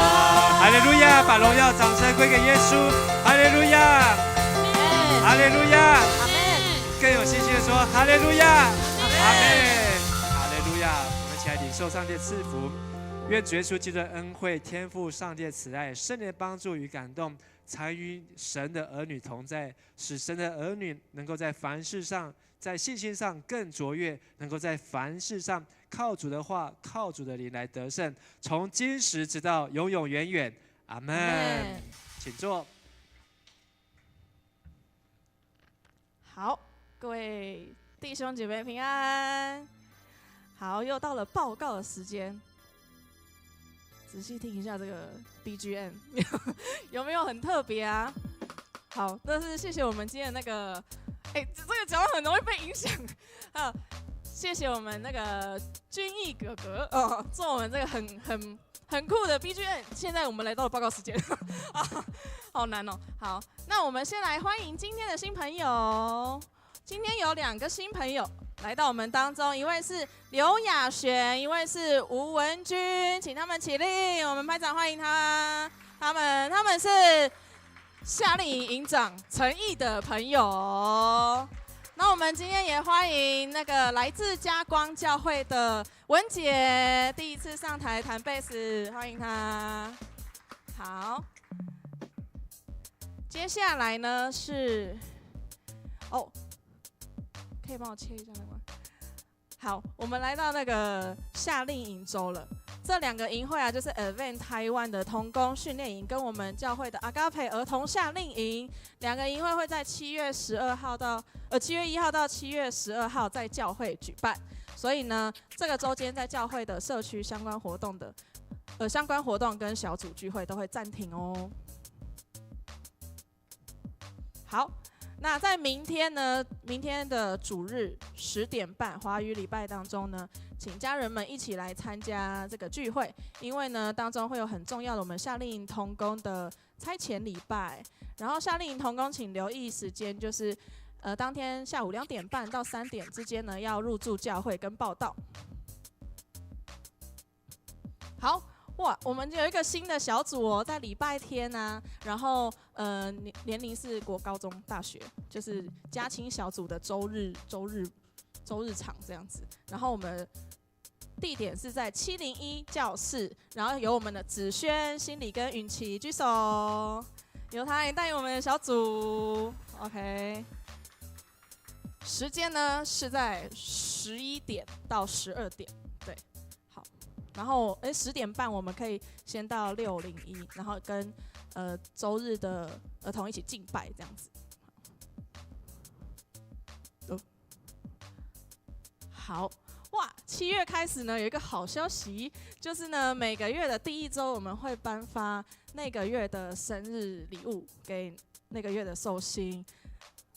哈利路亚！把荣耀、掌声归给耶稣。哈利路亚！哈利路亚！更有信心的说：哈利路亚！阿门！哈利路亚！我们一起来领受上帝的赐福。愿主耶稣基督的恩惠、天父上帝的慈爱、圣灵的帮助与感动，常与神的儿女同在，使神的儿女能够在凡事上，在信心上更卓越，能够在凡事上靠主的话、靠主的灵来得胜，从今时直到永永远远。阿门。请坐。好，各位弟兄姐妹平安。好，又到了报告的时间。仔细听一下这个 BGM， 有没有很特别啊？好，但是谢谢我们今天的那个，这个讲话很容易被影响啊。谢谢我们那个君毅哥哥哦，做我们这个很酷的 BGM。现在我们来到了报告时间啊，好难哦。好，那我们先来欢迎今天的新朋友。今天有2个新朋友来到我们当中，一位是刘雅璇，一位是吴文君，请他们起立，我们拍掌欢迎他。他们是夏令营营长陈毅的朋友。那我们今天也欢迎那个来自嘉光教会的文姐，第一次上台弹贝斯，欢迎她。好，接下来呢是可以帮我切一下那个吗？好，我们来到那个夏令营周了。这2个营会啊，就是 Advent 台湾的童工训练营，跟我们教会的阿嘎培儿童夏令营，2个营会会在7月1号到7月12号在教会举办。所以呢，这个周间在教会的社区相关活动跟小组聚会都会暂停哦。好。那在明天的主日10点半华语礼拜当中呢，请家人们一起来参加这个聚会，因为呢当中会有很重要的我们夏令营同工的差遣礼拜，然后夏令营同工请留意时间，就是当天下午2点半到3点之间呢要入住教会跟报到。好。哇，我们有一个新的小组哦，在礼拜天啊，然后年龄是国高中大学，就是家亲小组的周日场这样子，然后我们地点是在701教室，然后有我们的子轩、心理跟允琪举手，由他来带我们的小组 ，OK。时间呢是在11点到12点，对。然后10点半我们可以先到601，然后跟周日的儿童一起敬拜这样子。好哇，7月开始呢有一个好消息，就是呢每个月的第1周我们会颁发那个月的生日礼物给那个月的寿星。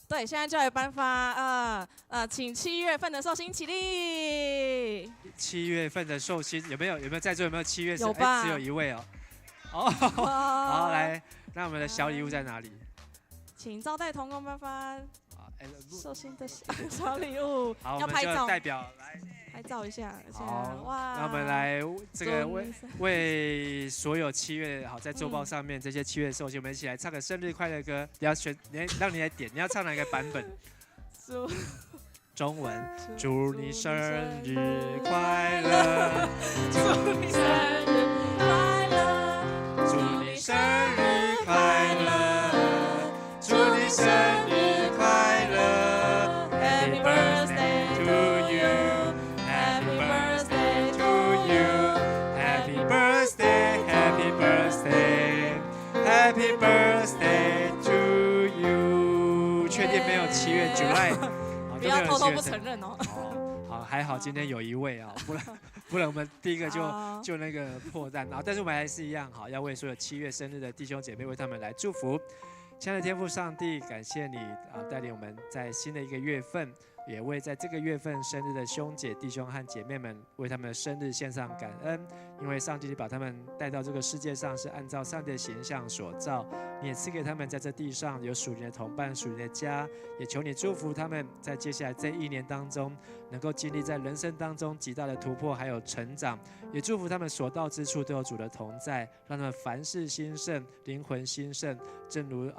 对，现在就来颁发请7月份的寿星起立。7月份的寿星有没有在座？有没有7月？有吧？只有1位哦。好，来，那我们的小礼物在哪里？请招待同工颁发寿星的小礼物。好，要拍照，代表来拍照一下。好，哇！那我们来这个为所有7月在周报上面这些7月寿星，我们一起来唱个生日快乐歌。让你来点，你要唱哪个版本？中文，祝你生日快乐，祝你生日快乐，祝你生日快乐，祝你生日快乐 ，Happy birthday to you，Happy birthday to you，Happy birthday，Happy birthday，Happy birthday to you。确定没有7月 July？不要偷偷不承认哦。好，还好今天有1位啊，不然我们第一个就那个破蛋啊。但是我们还是一样好，要为所有7月生日的弟兄姐妹为他们来祝福。亲爱的天父上帝，感谢你带领我们在新的一个月份，也为在这个月份生日的兄姐、弟兄和姐妹们，为他们的生日献上感恩。因为上帝把他们带到这个世界上，是按照上帝的形象所造，你也赐给他们在这地上有属灵的同伴、属灵的家。也求你祝福他们在接下来这1年当中，能够经历在人生当中极大的突破还有成长。也祝福他们所到之处都有主的同在，让他们凡事兴盛，灵魂兴盛，正如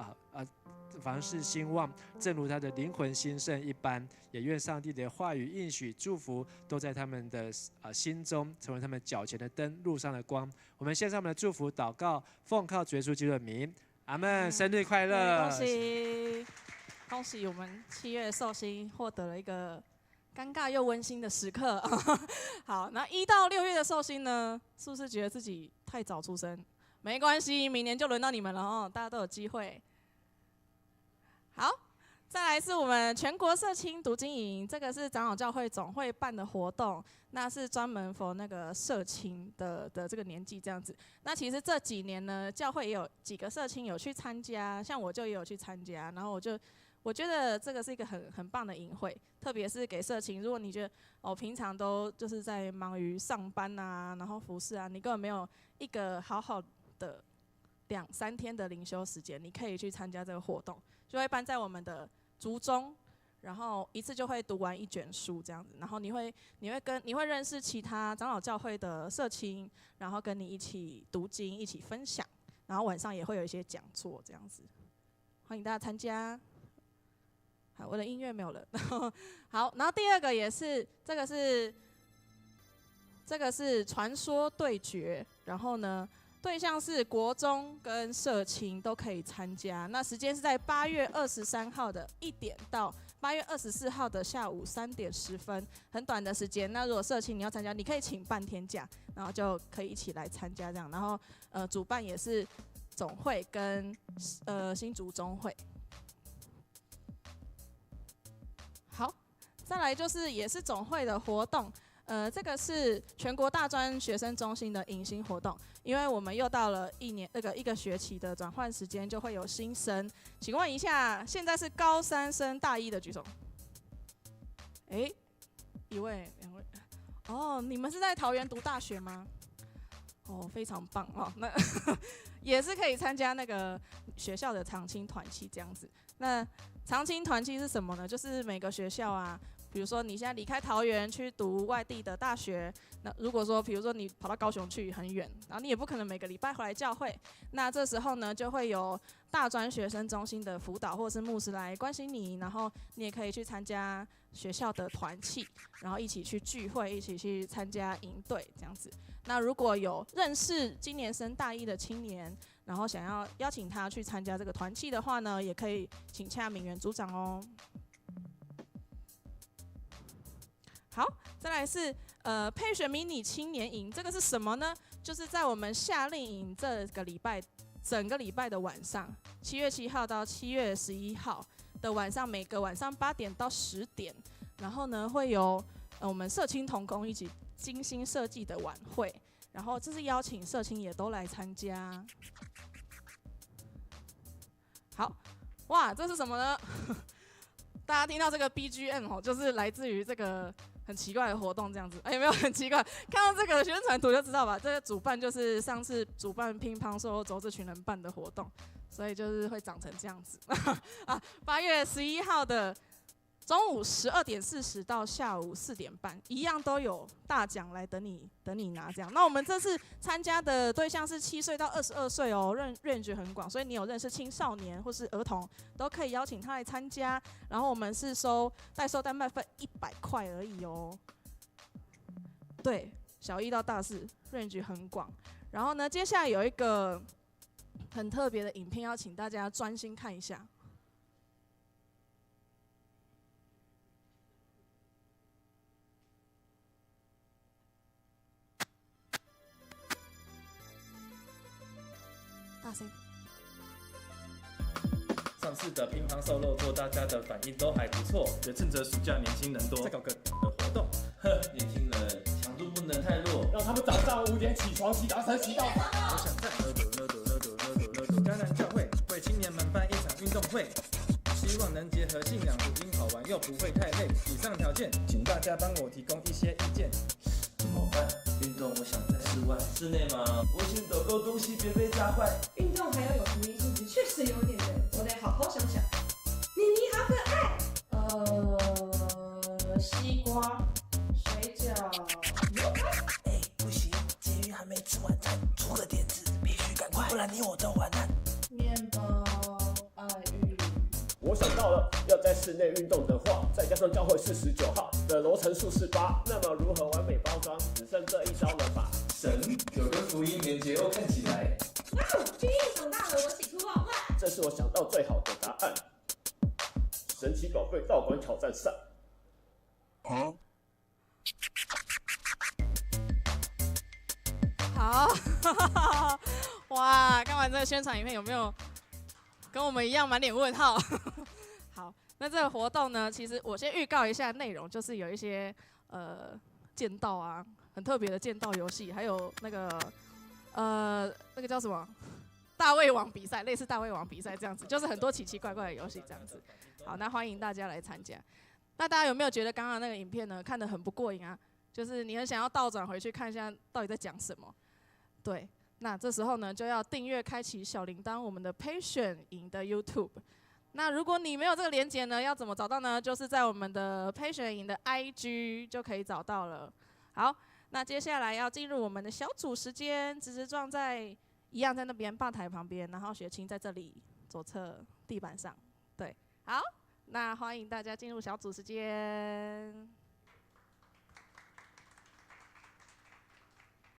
凡事兴旺，正如他的灵魂兴盛一般。也愿上帝的话语、应许、祝福都在他们的心中，成为他们脚前的灯，路上的光。我们献上我们的祝福祷告，奉靠主耶稣基督的名，阿们。生日快乐！恭喜我们7月寿星获得了一个尴尬又温馨的时刻。好，那1到6月的寿星呢，是不是觉得自己太早出生？没关系，明年就轮到你们了哦，大家都有机会。好，再来是我们全国社青读经营，这个是长老教会总会办的活动，那是专门 for 那个社青的这个年纪这样子。那其实这几年呢，教会也有几个社青有去参加，像我就也有去参加，然后我觉得这个是一个很棒的营会，特别是给社青。如果你觉得平常都就是在忙于上班啊，然后服事啊，你根本没有一个好好的2、3天的灵修时间，你可以去参加这个活动。就会办在我们的族中，然后一次就会读完1卷书这样子，然后你会认识其他长老教会的社青，然后跟你一起读经，一起分享，然后晚上也会有一些讲座这样子，欢迎大家参加。好，我的音乐没有了。好，然后第2个也是这个是传说对决，然后呢，对象是国中跟社青都可以参加，那时间是在8月23号的1点到8月24号的下午3点10分，很短的时间。那如果社青你要参加，你可以请半天假，然后就可以一起来参加这样。然后主办也是总会跟新竹中会。好，再来就是也是总会的活动。这个是全国大专学生中心的迎新活动，因为我们又到了一个学期的转换时间，就会有新生。请问一下，现在是高3升大1的举手。1位、2位。哦，你们是在桃园读大学吗？哦，非常棒哦。那也是可以参加那个学校的长青团契这样子。那长青团契是什么呢？就是每个学校啊。比如说你现在离开桃园去读外地的大学，那如果说比如说你跑到高雄去很远，然后你也不可能每个礼拜回来教会，那这时候呢就会有大专学生中心的辅导或是牧师来关心你，然后你也可以去参加学校的团契，然后一起去聚会，一起去参加营队这样子。那如果有认识今年升大1的青年，然后想要邀请他去参加这个团契的话呢，也可以请洽敏媛组长哦。好，再来是配选迷你青年营，这个是什么呢？就是在我们夏令营这个礼拜，整个礼拜的晚上，7月7号到7月11号的晚上，每个晚上8点到10点，然后呢会有我们社青同工一起精心设计的晚会，然后这是邀请社青也都来参加。好，哇，这是什么呢？大家听到这个 BGM 就是来自于这个很奇怪的活动这样子，有没有很奇怪？看到这个宣传图就知道吧。这个主办就是上次主办乒乓瘦肉粥这群人办的活动，所以就是会长成这样子。8月11号的中午12点40到下午4点半，一样都有大奖来等你拿这样。那我们这次参加的对象是7岁到22岁哦，range很广，所以你有认识青少年或是儿童，都可以邀请他来参加。然后我们是代收代卖费100块而已哦。对，小1到大4 range 很广。然后呢，接下来有一个很特别的影片，要请大家专心看一下。大声！上次的乒乓瘦肉粥，大家的反应都还不错。也趁着暑假年轻人多，再搞个的活动。年轻人强度不能太弱，让他们早上5点起床，洗澡车洗到饱。我想在迦南教会为青年们办一场运动会，希望能能结合信仰福音好玩又不会太累。以上条件，请大家帮我提供一些意见。怎么办？运动我想在室外，室内吗？我先抖够东西，别被砸坏。运动还要有福音性质，确实有点难，我得好好想想。妮妮好可爱。西瓜、水饺、牛排。不行，捷运还没吃晚餐，出个点子，必须赶快，不然你我都完蛋。面包、爱玉。我想到了，要在室内运动的话，再加上教会49号的楼层数是8，那么如何完美包装？只剩这一招了吧？神有跟福音连结哦，看起来。哇哦，君毅长大了，我喜出望外。这是我想到最好的答案。神奇宝贝道馆挑战赛。好，哇！看完这个宣传影片，有没有跟我们一样满脸问号？好，那这个活动呢，其实我先预告一下内容，就是有一些剑道啊，很特别的剑道游戏，还有那个那个叫什么大胃王比赛，类似大胃王比赛这样子，就是很多奇奇怪怪的游戏这样子。好，那欢迎大家来参加。那大家有没有觉得刚刚那个影片呢，看得很不过瘾啊？就是你很想要倒转回去看一下到底在讲什么？对，那这时候呢就要订阅、开启小铃铛，我们的陪选营的 YouTube。那如果你没有这个连结呢，要怎么找到呢？就是在我们的陪选营的 IG 就可以找到了。好，那接下来要进入我们的小组时间，直直撞在一样在那边吧台旁边，然后雪晴在这里左侧地板上。对，好，那欢迎大家进入小组时间。